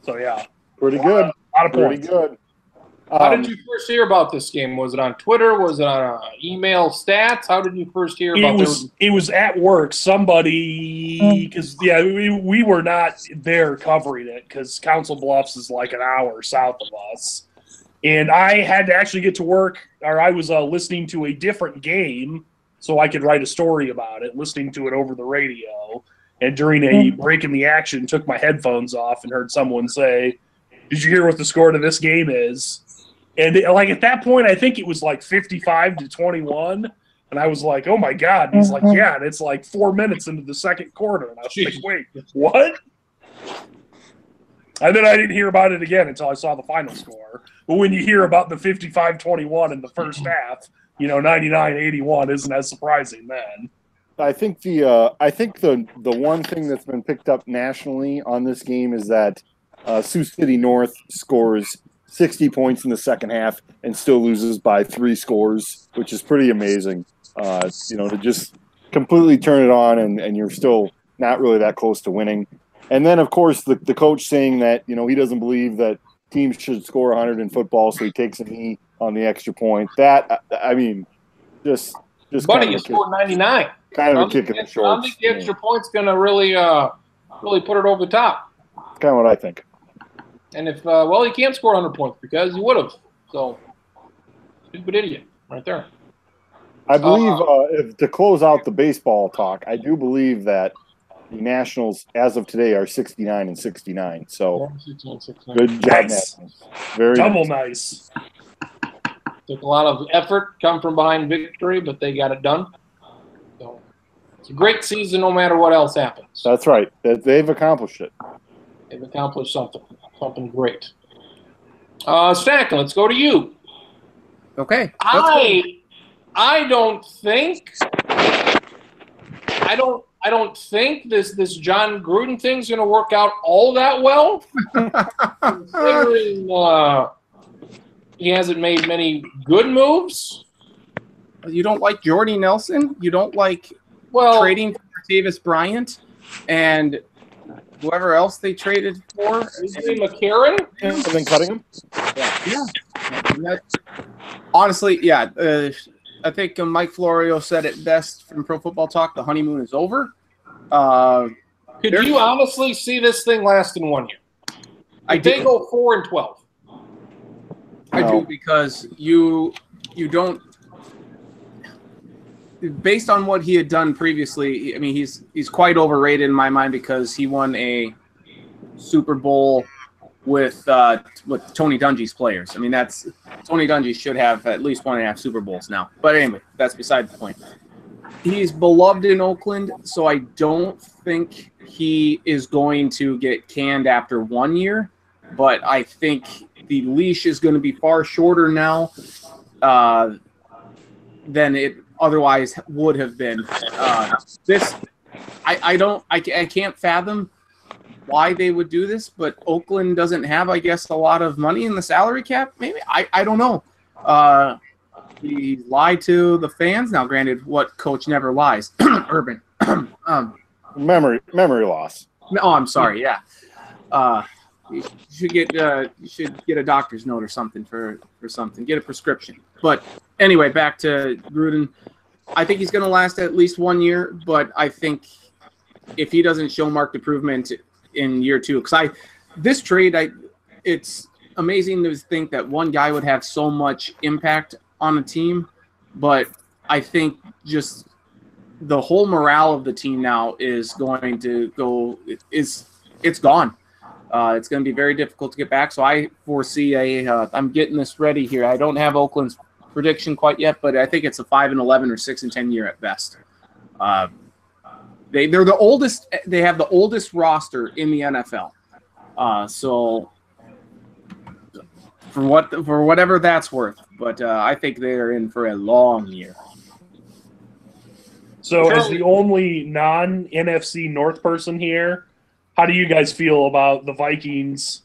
So, yeah, Pretty good. a lot of Pretty points. good. How did you first hear about this game? Was it on Twitter? Was it on email stats? How did you first hear about this? It was at work. Somebody, because we were not there covering it because Council Bluffs is like an hour south of us, and I had to actually get to work, or I was listening to a different game so I could write a story about it, listening to it over the radio, and during a break in the action, took my headphones off and heard someone say, "Did you hear what the score to this game is?" And like at that point, I think it was like 55-21. And I was like, oh my God. And he's like, yeah. And it's like 4 minutes into the second quarter. And I was like, wait, what? And then I didn't hear about it again until I saw the final score. But when you hear about the 55-21 in the first half, 99-81 isn't as surprising then. I think the one thing that's been picked up nationally on this game is that Sioux City North scores 60 points in the second half and still loses by 3 scores, which is pretty amazing. To just completely turn it on and you're still not really that close to winning. And then, of course, the coach saying that, he doesn't believe that teams should score 100 in football, so he takes a knee on the extra point. That, I mean, just Buddy, you scored 99. Kind of a kick in the I don't shorts. think the extra point's going to really put it over the top. Kind of what I think. And if, he can't score 100 points because he would have. So, stupid idiot right there. I believe, if to close out the baseball talk, I do believe that the Nationals, as of today, are 69-69. So, good job, Nice. Nationals. Very Double nice. nice. Took a lot of effort, come from behind victory, but they got it done. So, it's a great season no matter what else happens. That's right. They've accomplished it. They've accomplished something great. Stack, let's go to you. Okay. I don't think this John Gruden thing's going to work out all that well. Considering he hasn't made many good moves. You don't like Jordy Nelson? You don't like trading for Davis Bryant and whoever else they traded for? McCarron? And then cutting them? Yeah. Honestly, yeah. I think Mike Florio said it best from Pro Football Talk. The honeymoon is over. Could you honestly see this thing lasting 1 year? They go 4-12. I do, because you don't. Based on what he had done previously, I mean, he's quite overrated in my mind because he won a Super Bowl with Tony Dungy's players. I mean, Tony Dungy should have at least 1.5 Super Bowls now. But anyway, that's beside the point. He's beloved in Oakland, so I don't think he is going to get canned after 1 year. But I think the leash is going to be far shorter now than it otherwise would have been. I can't fathom why they would do this, but Oakland doesn't have, I guess, a lot of money in the salary cap. Maybe I don't know. He lied to the fans. Now, granted, what coach never lies? Urban. Memory loss. Oh, I'm sorry. Yeah. You should get a doctor's note or something for something. Get a prescription. But anyway, back to Gruden. I think he's going to last at least 1 year, but I think if he doesn't show marked improvement in year two, because this trade, it's amazing to think that one guy would have so much impact on a team, but I think just the whole morale of the team now is going to go. It's gone. It's going to be very difficult to get back. So I foresee I'm getting this ready here. I don't have Oakland's prediction quite yet, but I think it's a 5-11 or 6-10 year at best. They're the oldest. They have the oldest roster in the NFL. So for whatever that's worth, but I think they're in for a long year. So as the only non-NFC North person here, how do you guys feel about the Vikings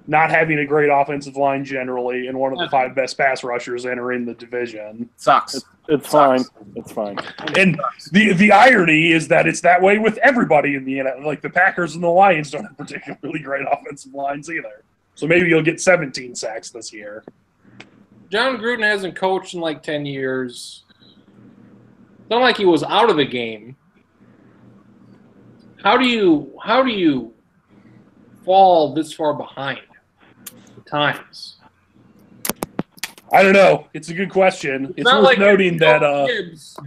not having a great offensive line generally and one of the 5 best pass rushers entering the division? Sucks. It's fine. It's fine. And the irony is that it's that way with everybody in the NFL. Like the Packers and the Lions don't have particularly great offensive lines either. So maybe you'll get 17 sacks this year. John Gruden hasn't coached in like 10 years. It's not like he was out of the game. How do you fall this far behind the times? I don't know. It's a good question. It's not worth like noting that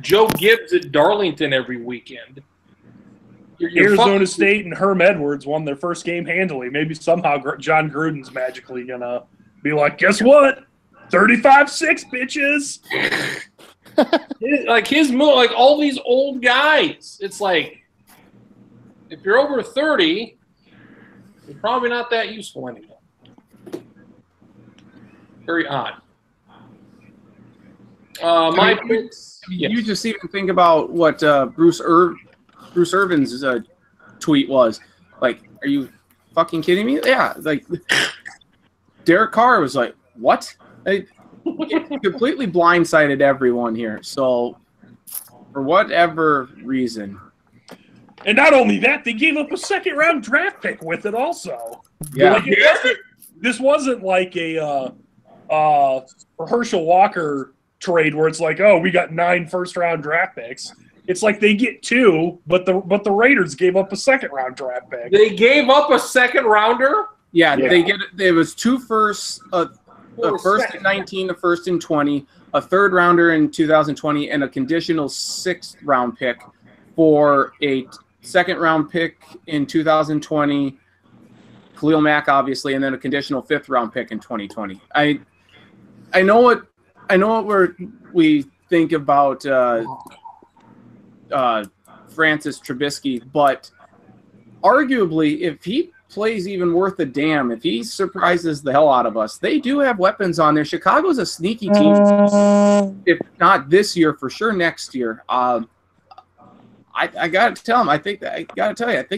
Joe Gibbs at Darlington every weekend. You're Arizona State and Herm Edwards won their first game handily. Maybe somehow John Gruden's magically gonna be like, guess what? 35-6, bitches. Like his move, like all these old guys. It's like if you're over 30, you're probably not that useful anymore. Very odd. My picks. You just even think about what Bruce Irvin's tweet was. Like, are you fucking kidding me? Yeah, like Derek Carr was like, what? It completely blindsided everyone here. So, for whatever reason. And not only that, they gave up a second-round draft pick with it also. Yeah. Like this wasn't like a Herschel Walker trade where it's like, oh, we got 9 first-round draft picks. It's like they get 2, but the Raiders gave up a second-round draft pick. They gave up a second rounder? Yeah. There was 2 firsts, a first in 19, a first in 20, a third rounder in 2020, and a conditional 6th round pick for a second round pick in 2020, Khalil Mack obviously, and then a conditional 5th round pick in 2020. I know what we think about Francis Trubisky, but arguably if he plays even worth a damn, if he surprises the hell out of us, they do have weapons on there. Chicago's a sneaky team. If not this year, for sure next year. I got to tell him. I think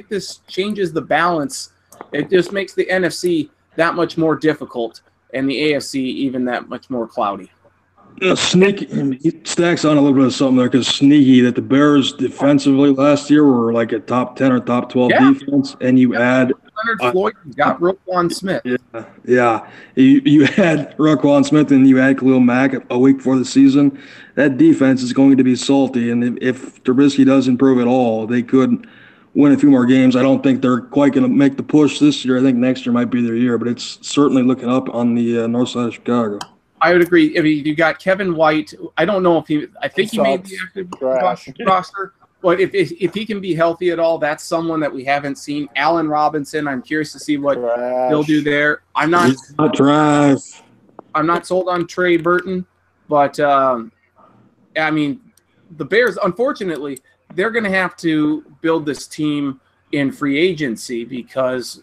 this changes the balance. It just makes the NFC that much more difficult and the AFC even that much more cloudy. Sneaky. He stacks on a little bit of something there because sneaky that the Bears defensively last year were like a top 10 or top 12 defense, and you add Leonard Floyd, got Roquan Smith. Yeah. You had Roquan Smith and you had Khalil Mack a week before the season. That defense is going to be salty, and if Trubisky does improve at all, they could win a few more games. I don't think they're quite going to make the push this year. I think next year might be their year, but it's certainly looking up on the north side of Chicago. I would agree. I mean, you got Kevin White. I don't know if I think he made the active roster. But if he can be healthy at all, that's someone that we haven't seen. Allen Robinson, I'm curious to see what he'll do there. I'm not sold on Trey Burton, but I mean, the Bears, unfortunately, they're going to have to build this team in free agency because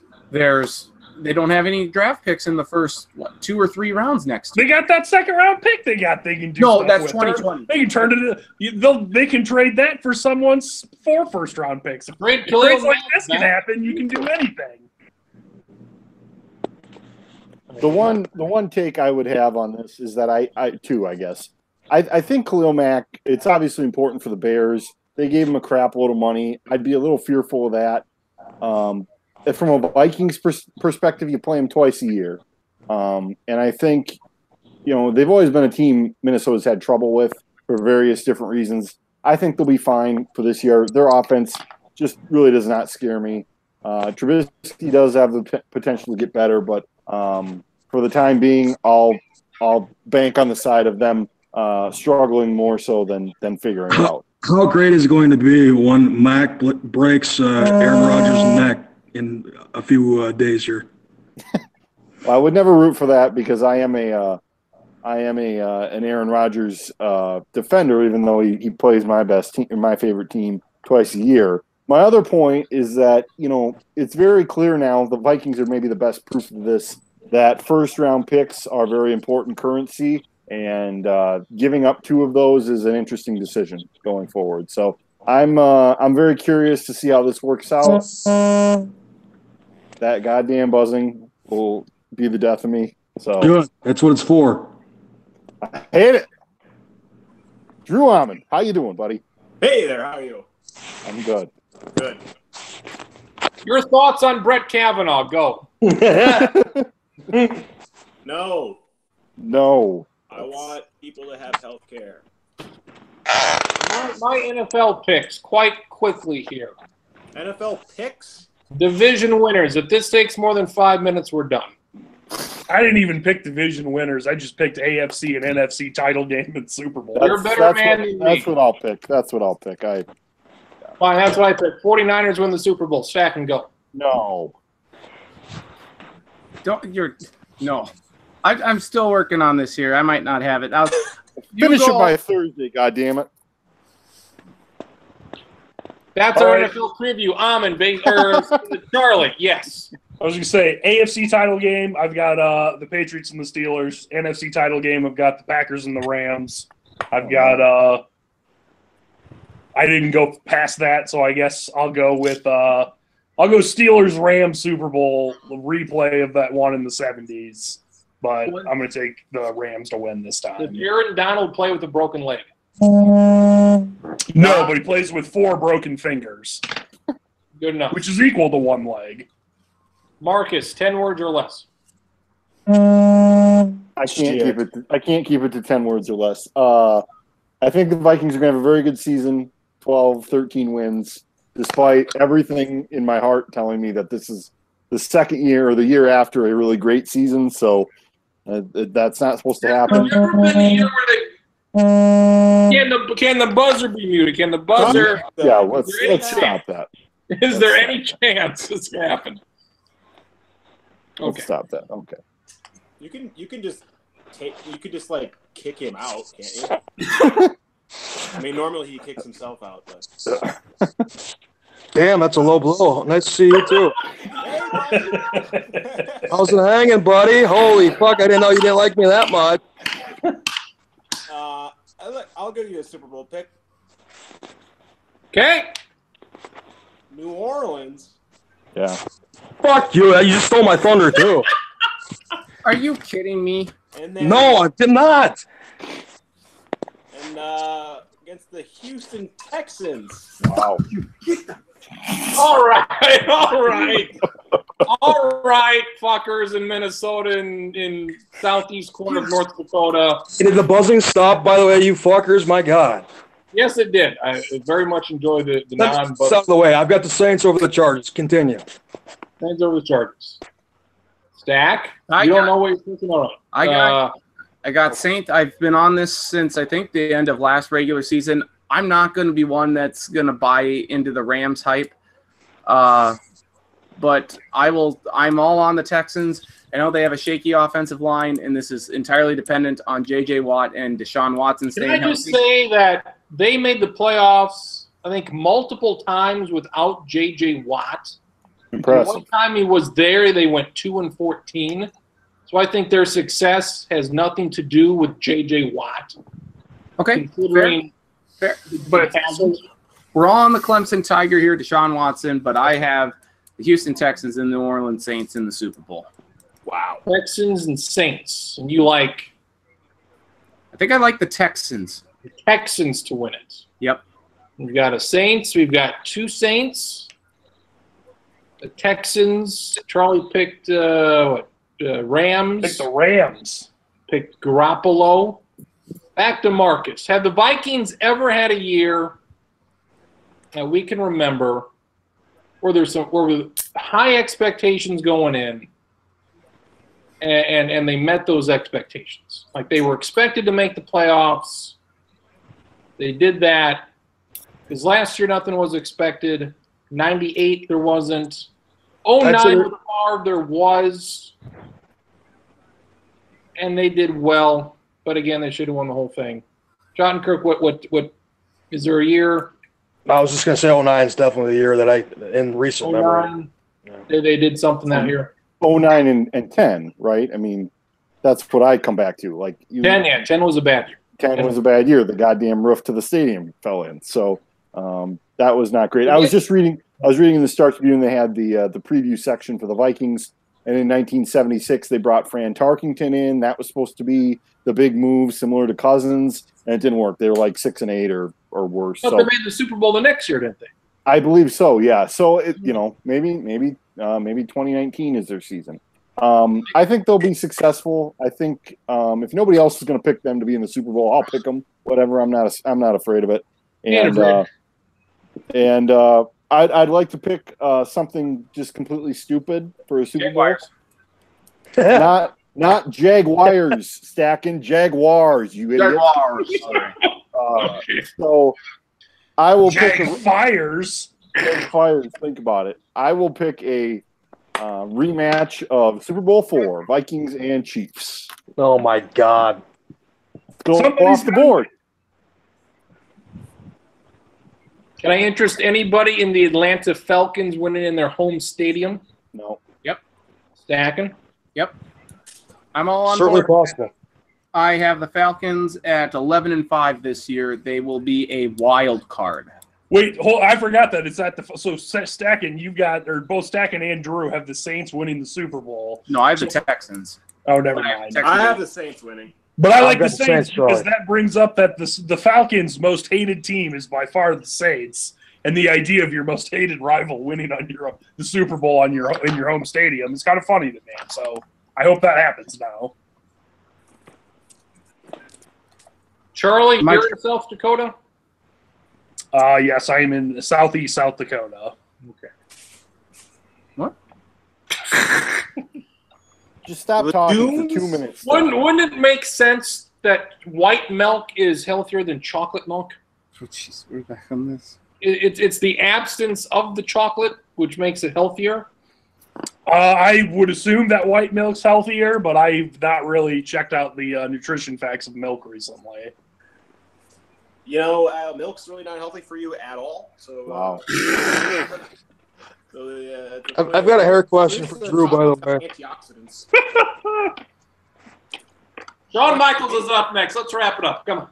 they don't have any draft picks in the first 2 or 3 rounds next year. They got that second round pick. They can do. No, that's 2020. They can turn it. They can trade that for someone's 4 first round picks. If trades like this can happen, you can do anything. The one take I would have on this is that I guess. I think Khalil Mack, it's obviously important for the Bears. They gave him a crap load of money. I'd be a little fearful of that. from a Vikings perspective, you play them twice a year. And I think, they've always been a team Minnesota's had trouble with for various different reasons. I think they'll be fine for this year. Their offense just really does not scare me. Trubisky does have the potential to get better, but for the time being, I'll bank on the side of them struggling more so than figuring it out. How great is it going to be when Mac breaks Aaron Rodgers' neck in a few days here? Well, I would never root for that because I am an Aaron Rodgers defender, even though he plays my favorite team twice a year. My other point is that it's very clear now the Vikings are maybe the best proof of this, that first round picks are very important currency, and giving up 2 of those is an interesting decision going forward. So I'm very curious to see how this works out. That goddamn buzzing will be the death of me. So good. That's what it's for. I hate it. Drew Almond, how you doing, buddy? Hey there, how are you? I'm good. Good. Your thoughts on Brett Kavanaugh? Go. No. No. I want people to have health care. My NFL picks quite quickly here. NFL picks? Division winners. If this takes more than 5 minutes, we're done. I didn't even pick division winners. I just picked AFC and NFC title game and Super Bowl. You're a better man than me. That's what I'll pick. Fine, that's what I picked. 49ers win the Super Bowl. Stack and go. No. No. I'm still working on this here. I might not have it. Finish it by Thursday, goddammit. That's our NFL preview. Charlie, yes. I was going to say, AFC title game, I've got the Patriots and the Steelers. NFC title game, I've got the Packers and the Rams. I've got I didn't go past that, so I guess I'll go with I'll go Steelers-Rams Super Bowl replay of that one in the 70s. But I'm going to take the Rams to win this time. Did Aaron Donald play with a broken leg? No, but he plays with 4 broken fingers. Good enough. Which is equal to 1 leg. Marcus, 10 words or less. I can't keep it to 10 words or less. I think the Vikings are going to have a very good season, 12, 13 wins, despite everything in my heart telling me that this is the second year or the year after a really great season. So that's not supposed to happen. Never been a year where can the buzzer be muted? Can the buzzer? Yeah, let's stop that. Is there any chance this happened? Let's Okay. stop that. Okay. You can just like kick him out, can't you? I mean, normally he kicks himself out, but Damn, that's a low blow. Nice to see you too. How's it hanging, buddy? Holy fuck! I didn't know you didn't like me that much. I'll give you a Super Bowl pick. Okay. New Orleans. Yeah. Fuck you! You just stole my thunder too. Are you kidding me? And then, No, I did not. And against the Houston Texans. Wow. All right, fuckers in Minnesota and in southeast corner of North Dakota. Did the buzzing stop, by the way, you fuckers? My God. Yes, it did. I very much enjoyed the That's non-buzz. out of the way. I've got the Saints over the Chargers. Continue. Hands over the Chargers. Stack? I You don't got- know what you're thinking? All right. I got Saint. I've been on this since I think the end of last regular season. I'm not going to be one that's going to buy into the Rams hype. But I'm all on the Texans. I know they have a shaky offensive line, and this is entirely dependent on J.J. Watt and Deshaun Watson Can staying I just healthy. say that they made the playoffs, I think, multiple times without J.J. Watt. Impressive. One time he was there, they went 2-14. So I think their success has nothing to do with J.J. Watt. Okay, Considering fair. But we're all on the Clemson Tiger here, Deshaun Watson, but I have the Houston Texans and the New Orleans Saints in the Super Bowl. Wow. Texans and Saints. And you like I think I like the Texans. the Texans to win it. Yep. We've got a Saints. We've got 2 Saints. The Texans. Charlie picked Rams. Pick the Rams. Picked Garoppolo. Back to Marcus. Have the Vikings ever had a year that we can remember where there's where high expectations going in, and they met those expectations? Like they were expected to make the playoffs. They did that because last year nothing was expected. 98 there wasn't. 09 with Favre there was, and they did well. But again, they should have won the whole thing. John Kirk, what is there a year? I was just gonna say 09 is definitely the year that in recent memory. They did something that year. 09 and 10, right? I mean, that's what I come back to. Like 10 was a bad year. 10 was a bad year. The goddamn roof to the stadium fell in. So that was not great. I was reading in the Star Tribune, they had the preview section for the Vikings. And in 1976, they brought Fran Tarkington in. That was supposed to be the big move, similar to Cousins, and it didn't work. They were like 6-8 or worse. But they made the Super Bowl the next year, didn't they? I believe so. Yeah. So maybe 2019 is their season. I think they'll be successful. I think if nobody else is going to pick them to be in the Super Bowl, I'll pick them. Whatever. I'm not afraid of it. And I'd like to pick something just completely stupid for a Super Bowl. Not Jaguars, stacking Jaguars, you idiot. Jaguars. So I will pick Fires. Think about it. I will pick a rematch of Super Bowl IV, Vikings and Chiefs. Oh my God! Go off the board. Can I interest anybody in the Atlanta Falcons winning in their home stadium? No. Yep. Stacking? Yep. I'm all on Certainly board. possible. I have the Falcons at 11-5 this year. They will be a wild card. Wait, I forgot that it's at the so Stacking. You got both Stacking and Drew have the Saints winning the Super Bowl. No, I have the Texans. Oh, never mind. I have the Saints winning. But I like the got the Saints Saints, because right. that brings up that the Falcons' most hated team is by far the Saints, and the idea of your most hated rival winning on the Super Bowl in your home stadium is kind of funny to me. So I hope that happens now. Charlie, you're in South Dakota? Yes, I am in southeast South Dakota. Okay. What? Just stop talking for 2 minutes. Wouldn't it make sense that white milk is healthier than chocolate milk? Oh, jeez, we're back on this. It's the absence of the chocolate which makes it healthier. I would assume that white milk's healthier, but I've not really checked out the nutrition facts of milk recently. You know, milk's really not healthy for you at all. So, Wow. I've got a hair question for Drew, by the way. Antioxidants. Shawn Michaels is up next. Let's wrap it up. Come on.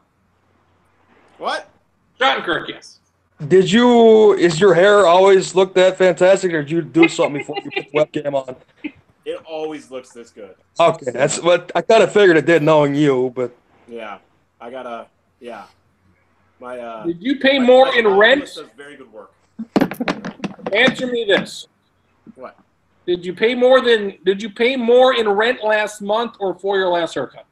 What? John Kirk, yes. Is your hair always look that fantastic, or did you do something before you put the webcam on? It always looks this good. Okay, that's what I kind of figured it did, knowing you, but Yeah, I gotta. Yeah, my. Did you pay more in rent? Does very good work. Answer me this. What? Did you pay more in rent last month or for your last haircut?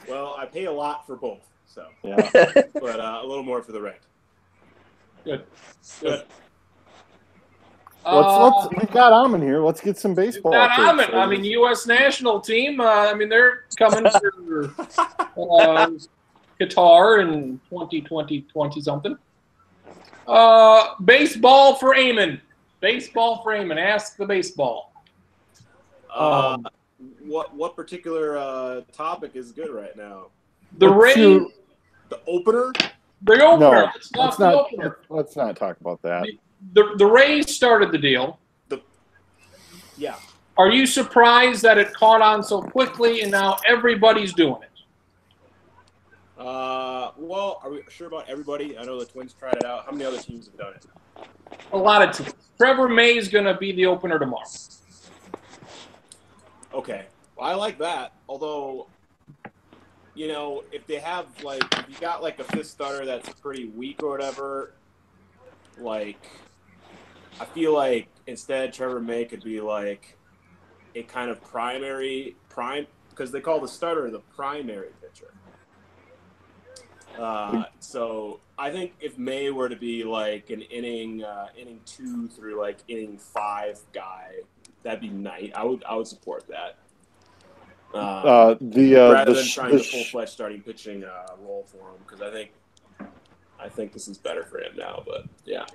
Well, I pay a lot for both, so Yeah. but a little more for the rent. Good. Good. We've got Amon here. Let's get some baseball. Not takes. Ahmed. I mean, U.S. national team. They're coming for Qatar in 2020 something. Baseball for Eamon. Baseball for Eamon. Ask the baseball. What particular topic is good right now? The Rays. The opener? The opener. No, let's not talk about that. The Rays started the deal. Yeah. Are you surprised that it caught on so quickly and now everybody's doing it? Well, are we sure about everybody? I know the Twins tried it out. How many other teams have done it? A lot of teams. Trevor May is going to be the opener tomorrow. Okay. Well, I like that. Although, if they have, if you got, a fifth starter that's pretty weak or whatever, I feel like instead Trevor May could be like a kind of prime because they call the starter the primary pitcher. So I think if May were to be like an inning 2 through like inning 5 guy, that'd be nice. I would support that. Rather than trying the full-fledged starting pitching role for him, because I think this is better for him now. But yeah,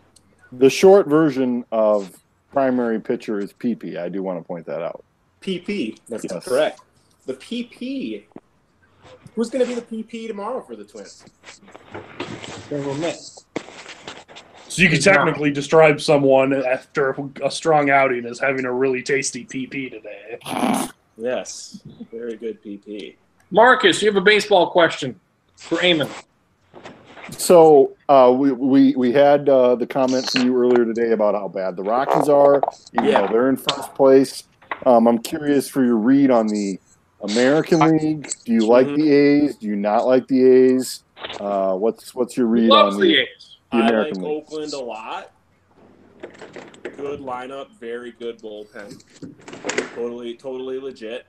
the short version of primary pitcher is PP. I do want to point that out. PP. That's correct. The PP. Who's going to be the PP tomorrow for the Twins? So you could technically describe someone after a strong outing as having a really tasty PP today. Yes, very good PP. Marcus, you have a baseball question for Eamon. So we had the comment from you earlier today about how bad the Rockies are. You know, they're in first place. I'm curious for your read on the American League. Do you like the A's? Do you not like the A's? What's your read on the A's? American League? I like League? Oakland a lot. Good lineup, very good bullpen. Totally legit.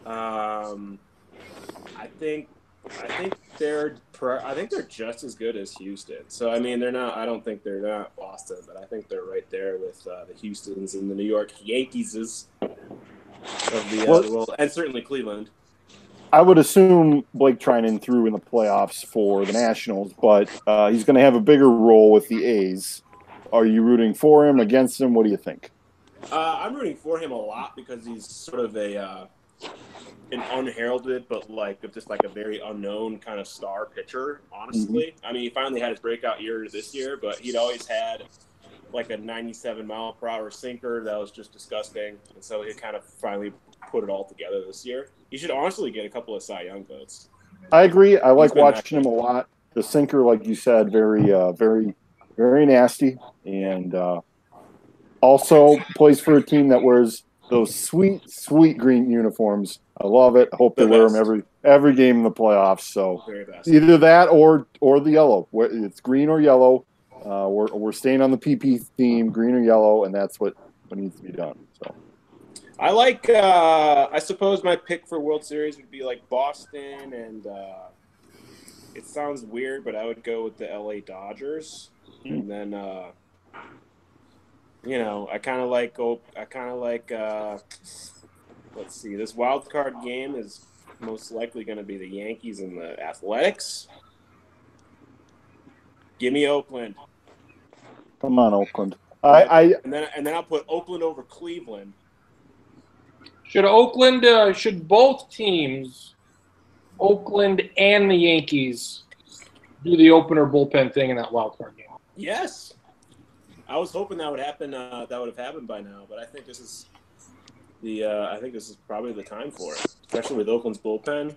I think they're just as good as Houston. So I mean, they're not. I don't think they're not Boston, but I think they're right there with the Houstons and the New York Yankees of the world, and certainly Cleveland. I would assume Blake Trinan threw in the playoffs for the Nationals, but he's going to have a bigger role with the A's. Are you rooting for him, against him? What do you think? I'm rooting for him a lot because he's sort of an unheralded, but just like a very unknown kind of star pitcher, honestly. I mean, he finally had his breakout year this year, but he'd always had like a 97-mile-per-hour sinker that was just disgusting. And so he kind of finally put it all together this year. He should honestly get a couple of Cy Young votes. I agree. I like watching him a lot. The sinker, like you said, very nasty. And also plays for a team that wears those sweet, sweet green uniforms. I love it. I hope they wear them every game in the playoffs. So either that or the yellow. It's green or yellow. We're staying on the PP theme, green or yellow, and that's what needs to be done. So I like. I suppose my pick for World Series would be like Boston, and it sounds weird, but I would go with the LA Dodgers. And then, I kind of like. Let's see. This wild card game is most likely going to be the Yankees and the Athletics. Give me Oakland. Come on, Oakland. And then I'll put Oakland over Cleveland. Should both teams, Oakland and the Yankees, do the opener bullpen thing in that wild card game? Yes. I was hoping that would happen. That would have happened by now, but I think this is probably the time for it, especially with Oakland's bullpen.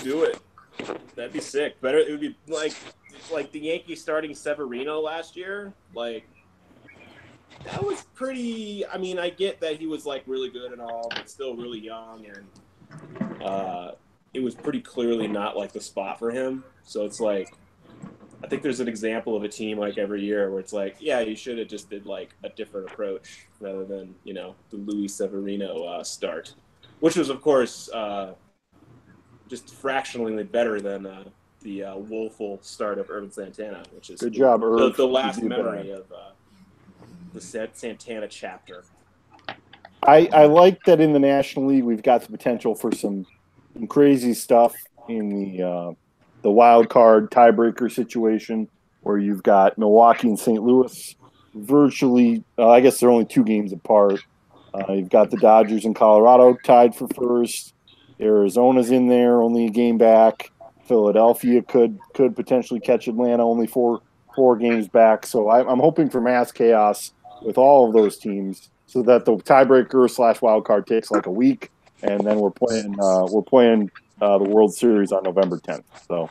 Do it. That'd be sick. Better. It would be like the Yankees starting Severino last year. Like that was pretty. I mean, I get that he was like really good and all, but still really young, and it was pretty clearly not like the spot for him. So it's like, I think there's an example of a team like every year where it's like, yeah, you should have just did like a different approach rather than the Luis Severino start, which was of course just fractionally better than the woeful start of Ervin Santana, which is good job, Irv. The last memory of the Santana chapter. I like that in the National League we've got the potential for some crazy stuff in the wild card tiebreaker situation where you've got Milwaukee and St. Louis virtually. I guess they're only 2 games apart. You've got the Dodgers and Colorado tied for first. Arizona's in there, only a game back. Philadelphia could potentially catch Atlanta, only four games back. So I'm hoping for mass chaos with all of those teams, so that the tiebreaker / wild card takes like a week, and then we're playing the World Series on November 10th. So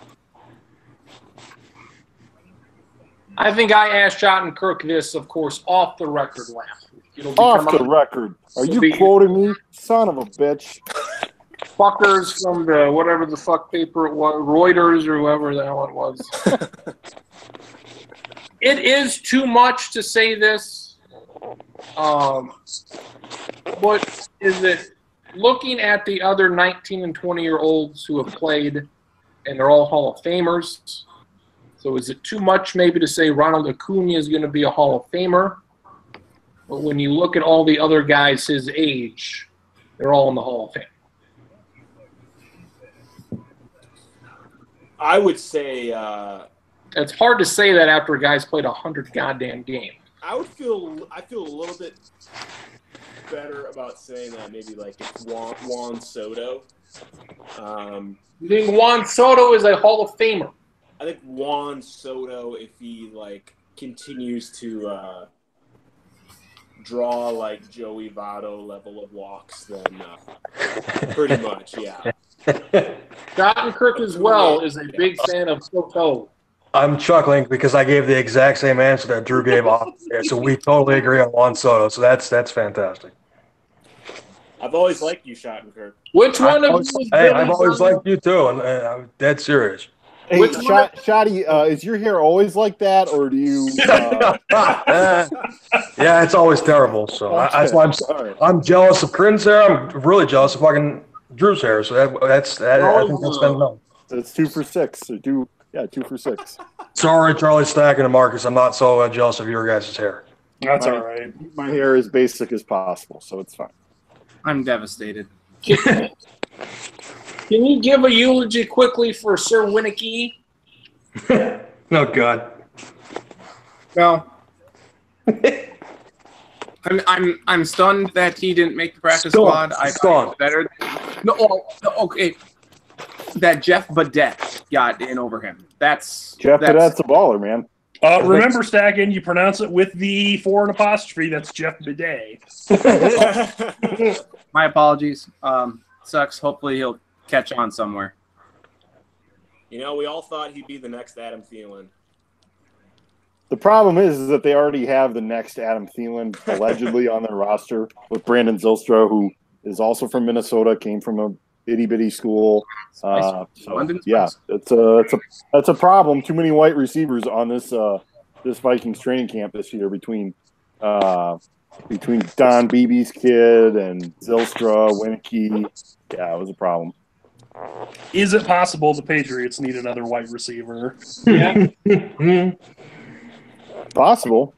I think I asked Schottenkirk this, of course, off the record last week. Off the record? Are you quoting me? Son of a bitch. Fuckers from the whatever the fuck paper it was, Reuters or whoever the hell it was. it is too much to say this. But is it looking at the other 19 and 20-year-olds who have played, and they're all Hall of Famers? So is it too much maybe to say Ronald Acuna is going to be a Hall of Famer? But when you look at all the other guys his age, they're all in the Hall of Fame. I would say It's hard to say that after a guy's played 100 goddamn games. I feel a little bit better about saying that maybe like it's Juan Soto. You think Juan Soto is a Hall of Famer? I think Juan Soto, if he like continues to draw like Joey Votto level of walks, then pretty much, yeah. Cottenkirk as well is a big fan of Soto. I'm chuckling because I gave the exact same answer that Drew gave off there, so we totally agree on Juan Soto. So that's fantastic. I've always liked you, Cottenkirk. Which one of you? I've always liked you too, and I'm dead serious. Hey, Shotty, is your hair always like that, or do you? Yeah, it's always terrible. So that's why I'm jealous of Crin's hair. I'm really jealous of fucking Drew's hair. So I think that's been enough. It's 2 for 6. So 2 for 6. Sorry, Charlie Stacken and Marcus. I'm not so jealous of your guys' hair. That's all right. My hair is basic as possible, so it's fine. I'm devastated. Can you give a eulogy quickly for Sir Winicky? Oh God. Well, I'm stunned that he didn't make the practice squad. I thought better. Okay. That Jeff Badet got in over him. That's Badet's a baller, man. Remember, Stacken, you pronounce it with the foreign apostrophe. That's Jeff Bidet. My apologies. Sucks. Hopefully he'll catch on somewhere. You know, we all thought he'd be the next Adam Thielen. The problem is that they already have the next Adam Thielen allegedly on their roster with Brandon Zylstra, who is also from Minnesota, came from a itty-bitty school. So, yeah, that's a problem. Too many white receivers on this Vikings training camp this year between Don Beebe's kid and Zylstra, Winicky. Yeah, it was a problem. Is it possible the Patriots need another white receiver? Yeah. Possible.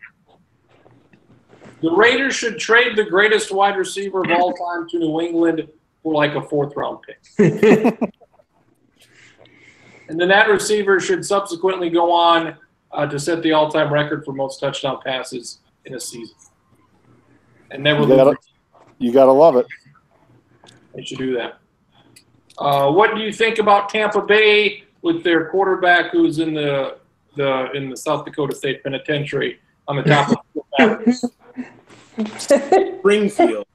The Raiders should trade the greatest wide receiver of all time to New England for like a 4th-round pick. And then that receiver should subsequently go on to set the all-time record for most touchdown passes in a season. And never lose. You gotta love it. They should do that. What do you think about Tampa Bay with their quarterback who's in the South Dakota State Penitentiary on the top of the Springfield.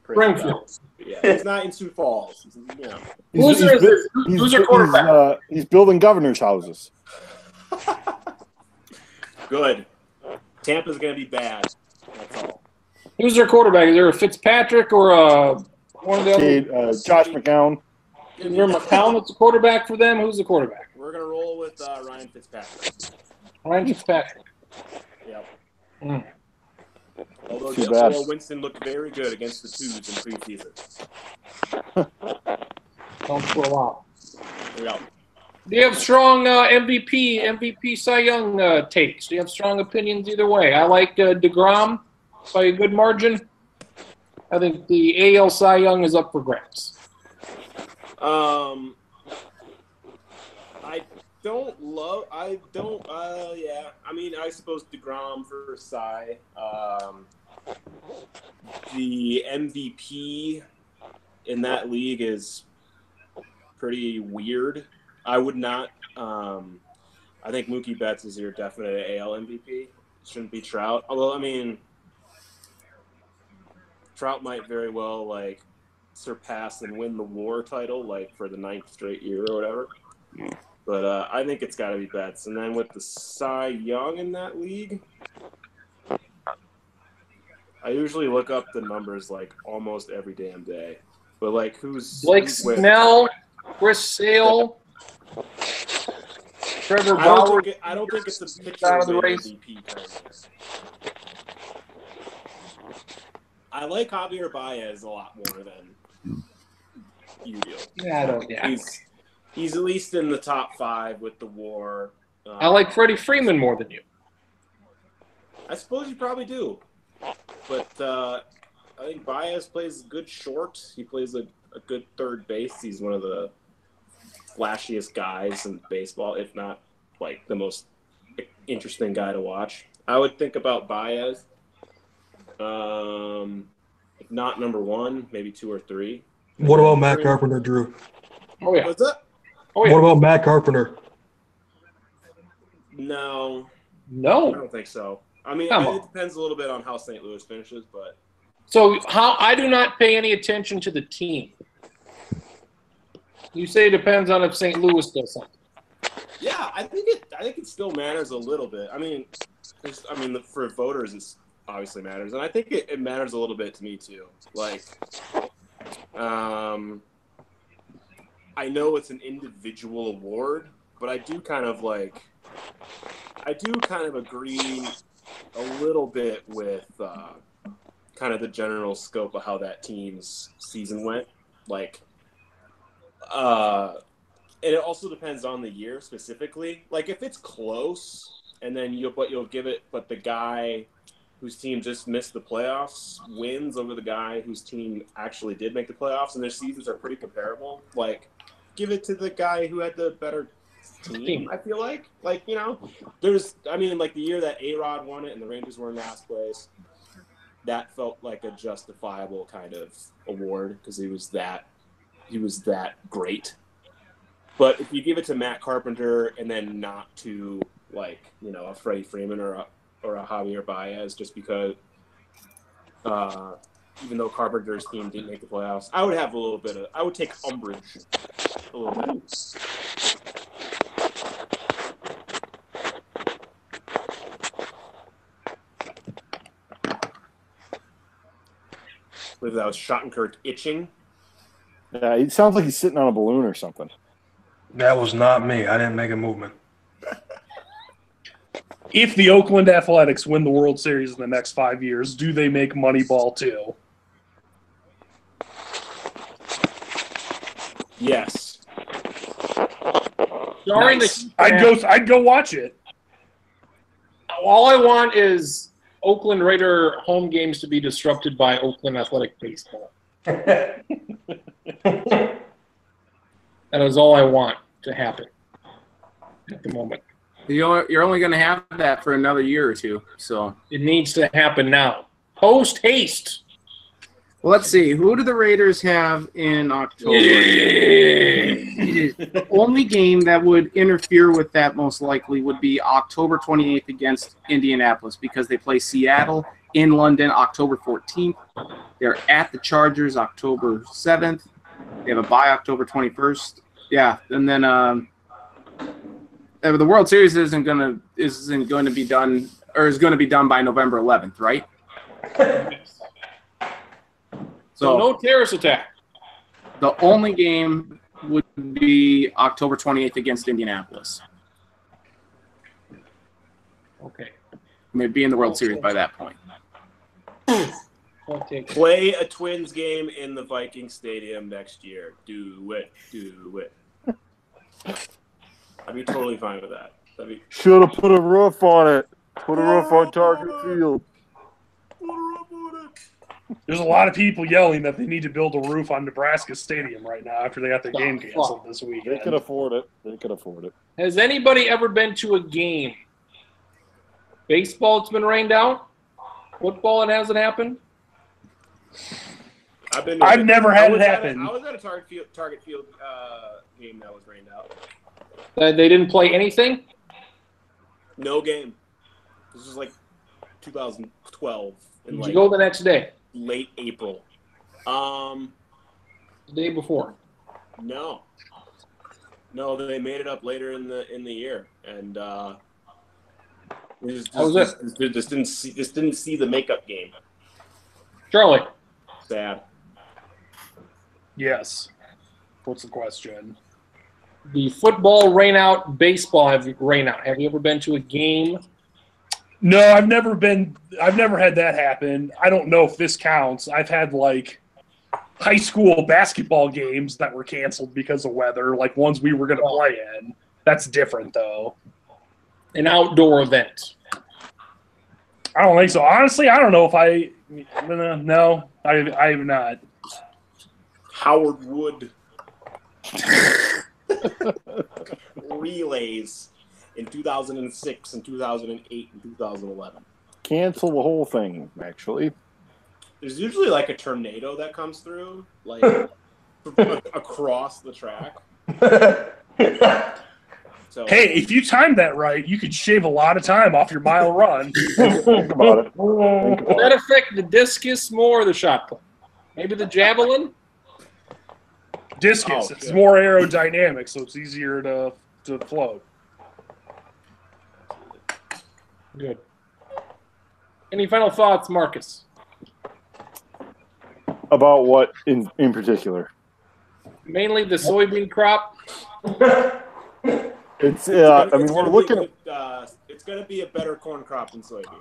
Springfield. Yeah, he's not in Sioux Falls. You know. Who's your quarterback? He's building governors' houses. Good. Tampa's going to be bad. That's all. Who's their quarterback? Is there a Fitzpatrick or one of the other? Josh McCown. Is there McCown that's the quarterback for them? Who's the quarterback? We're going to roll with Ryan Fitzpatrick. Ryan Fitzpatrick. Yep. Mm. Although Winston looked very good against the Twos in preseason. Don't score a lot. Yep. Do you have strong MVP Cy Young takes? Do you have strong opinions either way? I like DeGrom by a good margin. I think the AL Cy Young is up for grabs. Yeah. I mean, I suppose DeGrom for Cy. The MVP in that league is pretty weird. I would not. I think Mookie Betts is your definite AL MVP. It shouldn't be Trout. Although, I mean, Trout might very well like surpass and win the WAR title like for the 9th straight year or whatever. But I think it's got to be Betts. And then with the Cy Young in that league, I usually look up the numbers like almost every damn day. But like who's Blake Snell, Chris Sale. Trevor I don't Bauer. think I don't think it's a pitcher out of the win race. MVP kind of year. I like Javier Baez a lot more than you do. Yeah, I don't. Yeah. He's at least in the top 5 with the WAR. I like Freddie Freeman more than you. I suppose you probably do, but I think Baez plays good short. He plays a good third base. He's one of the flashiest guys in baseball, if not like the most interesting guy to watch. I would think about Baez. If not number 1, maybe 2 or 3. What about Matt Carpenter, Drew? Oh yeah. What's up? Oh yeah. What about Matt Carpenter? No, I No. don't think so. I mean, Come it on. depends a little bit on how St. Louis finishes, but So how I do not pay any attention to the team. You say it depends on if St. Louis does something. yeah, I think it still matters a little bit. I mean, for voters, it obviously matters, and I think it matters a little bit to me too. Like, I know it's an individual award, but I do kind of agree a little bit with kind of the general scope of how that team's season went. Like, and it also depends on the year specifically. Like, if it's close, and then you'll give it, but the guy whose team just missed the playoffs wins over the guy whose team actually did make the playoffs, and their seasons are pretty comparable. Like, give it to the guy who had the better team, I feel like. Like, you know, like the year that A-Rod won it and the Rangers were in last place, that felt like a justifiable kind of award because he was that great. But if you give it to Matt Carpenter and then not to, like, you know, a Freddie Freeman or a Javier Baez, just because even though Carpenter's team didn't make the playoffs, I would take umbrage a little bit. Whether that was Schottenkirk itching. Yeah, it sounds like he's sitting on a balloon or something. That was not me. I didn't make a movement. If the Oakland Athletics win the World Series in the next 5 years, do they make Moneyball too? Yes. Nice. I'd go watch it. All I want is Oakland Raider home games to be disrupted by Oakland Athletic baseball. That is all I want to happen at the moment. You're only going to have that for another year or two. So It needs to happen now. Post haste. well, let's see. Who do the Raiders have in October? The only game that would interfere with that most likely would be October 28th against Indianapolis because they play Seattle in London October 14th. They're at the Chargers October 7th. They have a bye October 21st. Yeah, and then the World Series isn't going to be done, or is going to be done by November 11th, right? So no terrorist attack. The only game would be October 28th against Indianapolis. Okay. Maybe in the World Series by that point. Okay. Play a Twins game in the Viking Stadium next year. Do it. I'd be totally fine with that. Should have put a roof on it. Put a roof on Target Field. There's a lot of people yelling that they need to build a roof on Nebraska Stadium right now after they got their game canceled this They weekend. could afford it. Has anybody ever been to a game? Baseball, it's been rained out. Football, it hasn't happened. I've never had it happen. I was at a Target Field game that was rained out. They didn't play anything? No game. This was like 2012 in Did like you go the next day? late April. The day before? No, they made it up later in the year, and we just didn't see the makeup game. Charlie. Sad. Yes. What's the question? the football rainout, baseball rainout. Have you ever been to a game? No, I've never had that happen. I don't know if this counts. I've had like high school basketball games that were canceled because of weather, like ones we were going to play in. That's different, though. An outdoor event. I don't think so. Honestly, I don't know if I. No, I have not. Howard Wood relays in 2006 and 2008 and 2011. Cancel the whole thing, actually. There's usually like a tornado that comes through, like across the track. So, Hey, if you timed that right, you could shave a lot of time off your mile run. Think about it. Does that affect the discus more or the shot put? Maybe the javelin? Discus, Oh, it's good. more aerodynamic, so it's easier to float. Good. Any final thoughts, Marcus? About what in particular? Mainly the soybean crop. It's I mean we're looking at it's going to be a better corn crop than soybean.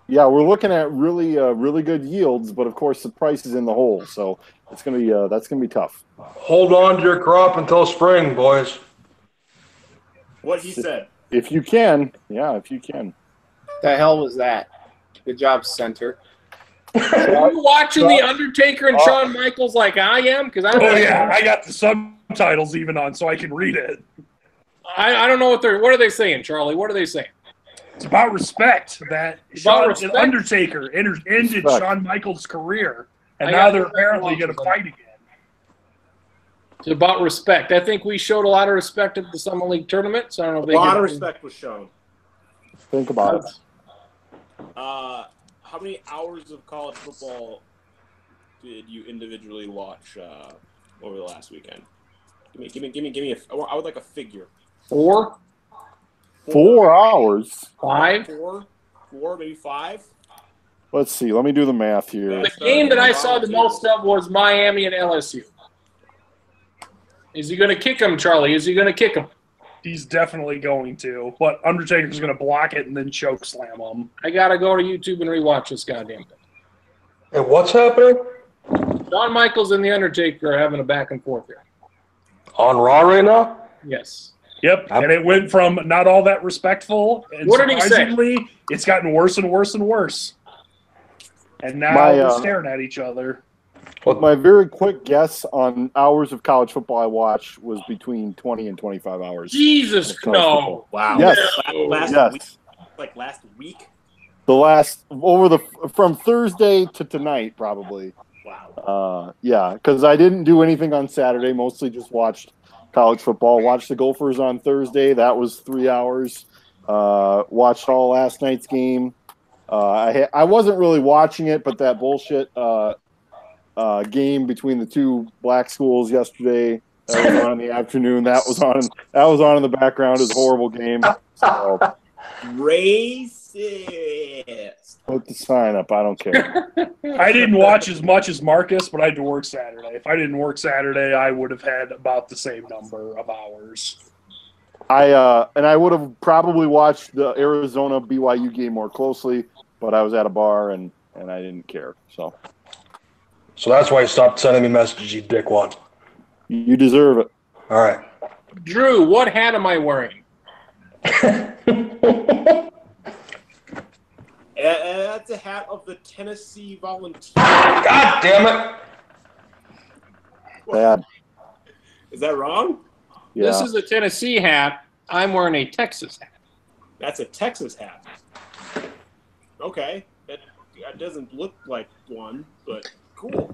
we're looking at really good yields, but of course the price is in the hole, so it's gonna be that's gonna be tough. Hold on to your crop until spring, boys. What he said. If you can, if you can. The hell was that? Good job, center. Are you watching The Undertaker and Shawn Michaels like I am? Because Oh yeah, I got the subtitles even on, so I can read it. I don't know what are they saying, Charlie? What are they saying? It's about respect that respect? Undertaker ended Respect. Shawn Michaels' career, and I now got they're that apparently wrong. going to fight again. It's about respect. I think we showed a lot of respect at the Summer League tournament. So I don't know if A they lot can- of respect was shown. Think about it. How many hours of college football did you individually watch over the last weekend? Give me I would like a figure. 4, 4 hours. 5. Four, maybe 5. Let's see. Let me do the math here. The game that I saw the most of was Miami and LSU. Is he going to kick him, Charlie? Is he going to kick him? He's definitely going to, but Undertaker's going to block it and then choke slam him. I got to go to YouTube and rewatch this goddamn thing. And what's happening? Shawn Michaels and The Undertaker are having a back and forth here. On Raw right now? Yes. Yep, and it went from not all that respectful, and What did he say? surprisingly, it's gotten worse and worse and worse. And now they're staring at each other. My very quick guess on hours of college football I watched was between 20 and 25 hours. Jesus, of college no. football. Wow. Yes. Last week, like last week. The last from Thursday to tonight probably. Wow. Because I didn't do anything on Saturday. Mostly just watched college football. Watched the Gophers on Thursday. That was 3 hours. Watched all last night's game. I wasn't really watching it, but that bullshit game between the two black schools yesterday that was on in the afternoon. That was on in the background. It was a horrible game. So Racist. put the sign up. I don't care. I didn't watch as much as Marcus, but I had to work Saturday. If I didn't work Saturday, I would have had about the same number of hours. I would have probably watched the Arizona BYU game more closely, but I was at a bar and I didn't care. So So that's why you stopped sending me messages, you dickwad. you deserve it. All right. Drew, what hat am I wearing? That's a hat of the Tennessee Volunteers. God damn it. Bad. Is that wrong? Yeah. This is a Tennessee hat. I'm wearing a Texas hat. That's a Texas hat. Okay. That doesn't look like one, but cool.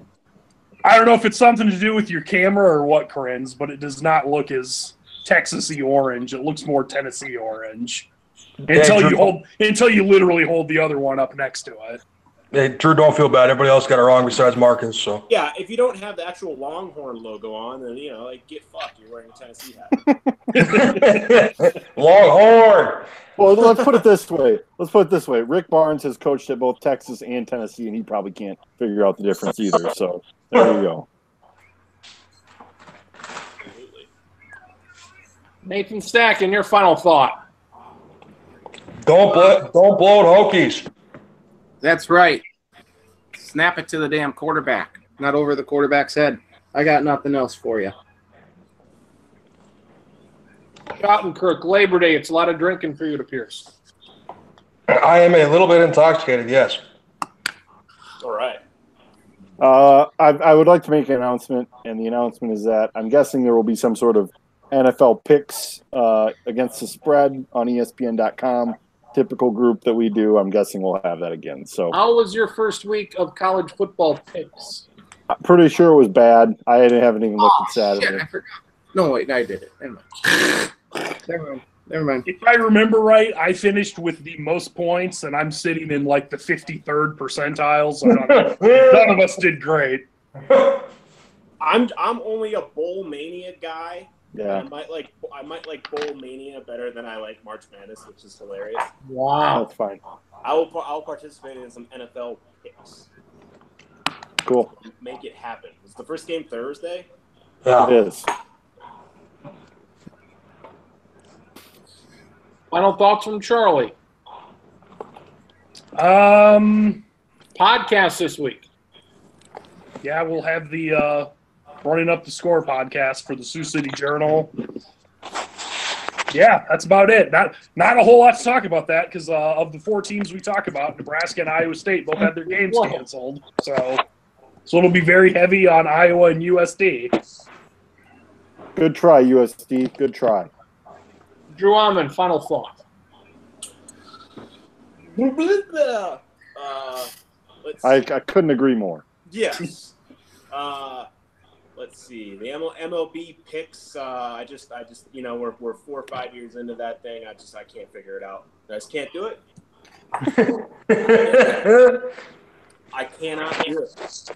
I don't know if it's something to do with your camera or what, Corinne's, but it does not look as Texas-y orange. It looks more Tennessee orange. Until you literally hold the other one up next to it. Hey, Drew, don't feel bad. Everybody else got it wrong besides Marcus. So Yeah, if you don't have the actual Longhorn logo on, then get fucked. You're wearing a Tennessee hat. Longhorn. Well, let's put it this way. Rick Barnes has coached at both Texas and Tennessee, and he probably can't figure out the difference either. So there you go. Absolutely. Nathan Stacken, your final thought. Don't blow it, Hokies. That's right. Snap it to the damn quarterback, not over the quarterback's head. I got nothing else for you. Schottenkirk, Labor Day. It's a lot of drinking for you, it appears. I am a little bit intoxicated, yes. All right. I would like to make an announcement, and the announcement is that I'm guessing there will be some sort of NFL picks against the spread on ESPN.com. Typical group that we do. I'm guessing we'll have that again. So, how was your first week of college football picks? I'm pretty sure it was bad. I haven't even looked at Saturday. Shit, I forgot. No, wait, I did it. Never mind. If I remember right, I finished with the most points, and I'm sitting in like the 53rd percentile. So none of us did great. I'm only a Bowl Mania guy. Yeah, I might like Bowl Mania better than I like March Madness, which is hilarious. Wow. that's fine. I'll participate in some NFL picks. Cool. Make it happen. Is the first game Thursday? It is. Final thoughts from Charlie. Podcast this week. Yeah, we'll have the Running Up the Score podcast for the Sioux City Journal. Yeah, that's about it. Not a whole lot to talk about that because of the 4 teams we talk about, Nebraska and Iowa State both had their games canceled. So it'll be very heavy on Iowa and USD. Good try, USD. Good try. Drew Almond, final thought. I couldn't agree more. Yes. Let's see. The MLB picks. I just we're 4 or 5 years into that thing. I can't figure it out. I just can't do it. I cannot do it.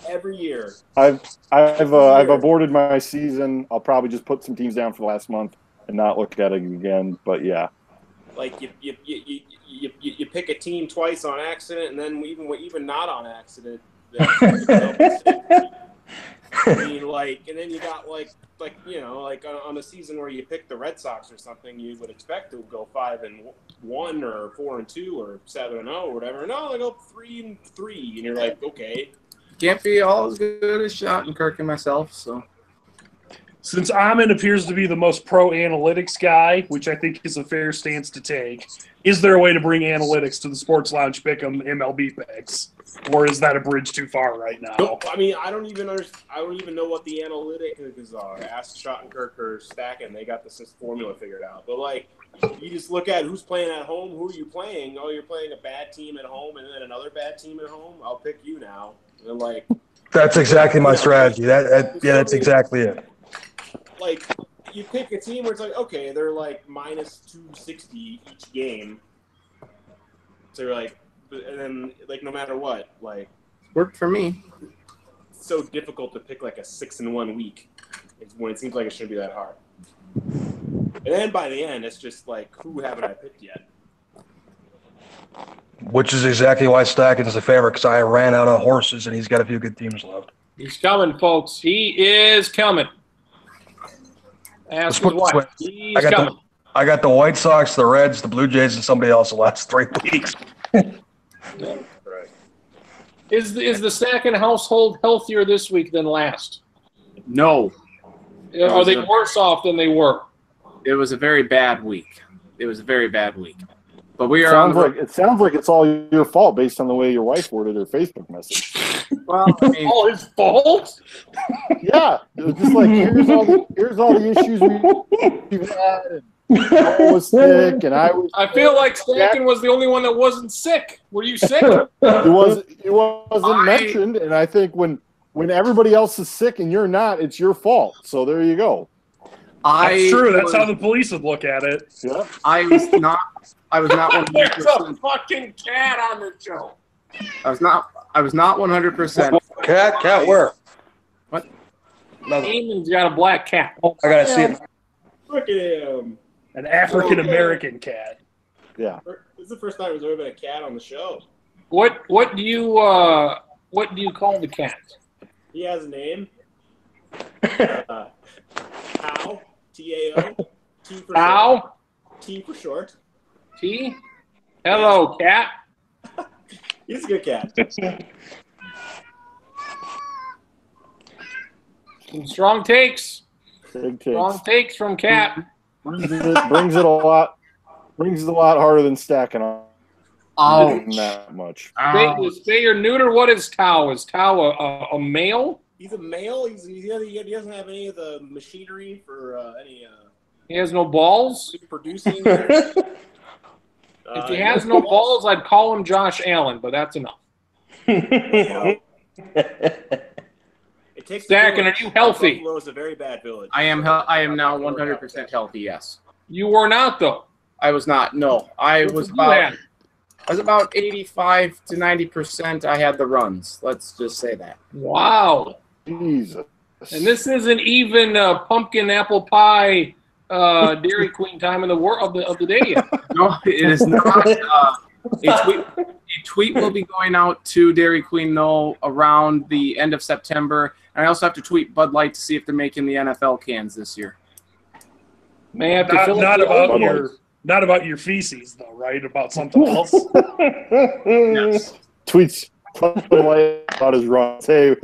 Every year. I've aborted my season. I'll probably just put some teams down for the last month and not look at it again. But yeah, like you pick a team twice on accident, and then even not on accident. I mean, and then you got like on a season where you pick the Red Sox or something, you would expect to go 5-1 or 4-2 or 7-0 or whatever. No, they go 3-3, and you're like, okay. Can't be all as good as Schottenkirk and myself, so. Since Amon appears to be the most pro analytics guy, which I think is a fair stance to take, is there a way to bring analytics to the Sports Lounge Pick'em MLB picks, or is that a bridge too far right now? No, I mean, I don't even know what the analytics are. Ask Schottenkirk or Stacken; they got the formula figured out. But you just look at who's playing at home. Who are you playing? Oh, you're playing a bad team at home, and then another bad team at home. I'll pick you now. And that's exactly my strategy. That's exactly it. You pick a team where it's like, okay, they're minus 260 each game. So you're and then no matter what, worked for me. It's so difficult to pick a 6-1 week when it seems like it shouldn't be that hard. And then by the end, it's just who haven't I picked yet? Which is exactly why Stacken is a favorite, because I ran out of horses and he's got a few good teams left. He's coming, folks. He is coming. Ask his wife. He's coming. I got the White Sox, the Reds, the Blue Jays, and somebody else the last 3 weeks. Right. Is the Stacken household healthier this week than last? No. Are they worse off than they were? It was a very bad week. But we are it sounds like it's all your fault based on the way your wife worded her Facebook message. Well, I mean, all his fault? Yeah, it was just here's all the issues we've had. And I was sick, and I feel like Stacken was the only one that wasn't sick. Were you sick? It wasn't mentioned, and I think when everybody else is sick and you're not, it's your fault. So there you go. That's true. That's how the police would look at it. Yeah. I was not 100%. There's a fucking cat on the show. I was not 100%. Cat where? What? Eamon's got a black cat. I gotta see it. Look at him. An African American cat. Yeah. This is the first time there's ever been a cat on the show. What do you call the cat? He has a name. Tao. for Tao. short. T for short. T. Hello, cat. He's a good cat. Some strong takes. Big takes. Strong takes from Cat. Brings it a lot harder than stacking on that much. Spay or neuter. What is Tao? Is Tao a male? He's a male. He doesn't have any of the machinery for any. He has no balls. Producing. If he has no balls, I'd call him Josh Allen, but that's enough. It takes Stacking, are you healthy? Buffalo is a very bad village. I am now 100% healthy. Yes. You were not, though. I was not. No, I was about 85 to 90%. I had the runs. Let's just say that. Wow. Jesus. And this isn't even pumpkin apple pie Dairy Queen time of the day yet. No, it is not. A tweet will be going out to Dairy Queen though around the end of September, and I also have to tweet Bud Light to see if they're making the NFL cans this year. May have to not about your feces though, right? About something else. Yes. Tweets Bud Light about his runs. Hey,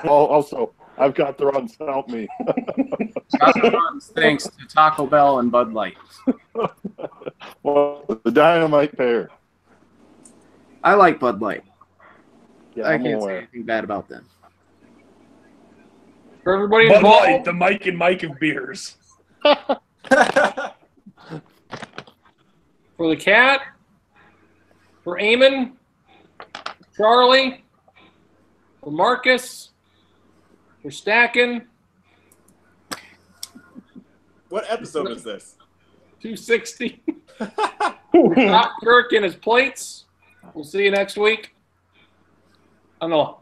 also, I've got the runs. Help me. Got the runs thanks to Taco Bell and Bud Light. Well, the dynamite pair. I like Bud Light. Yeah, I I'm can't say aware. anything bad about them. For everybody Bud involved, Light, the Mike and Mike of beers. for the Cat, for Eamon, Charlie, for Marcus, for Stacking, What episode is this? 260. Scott Kirk and his plates. We'll see you next week on the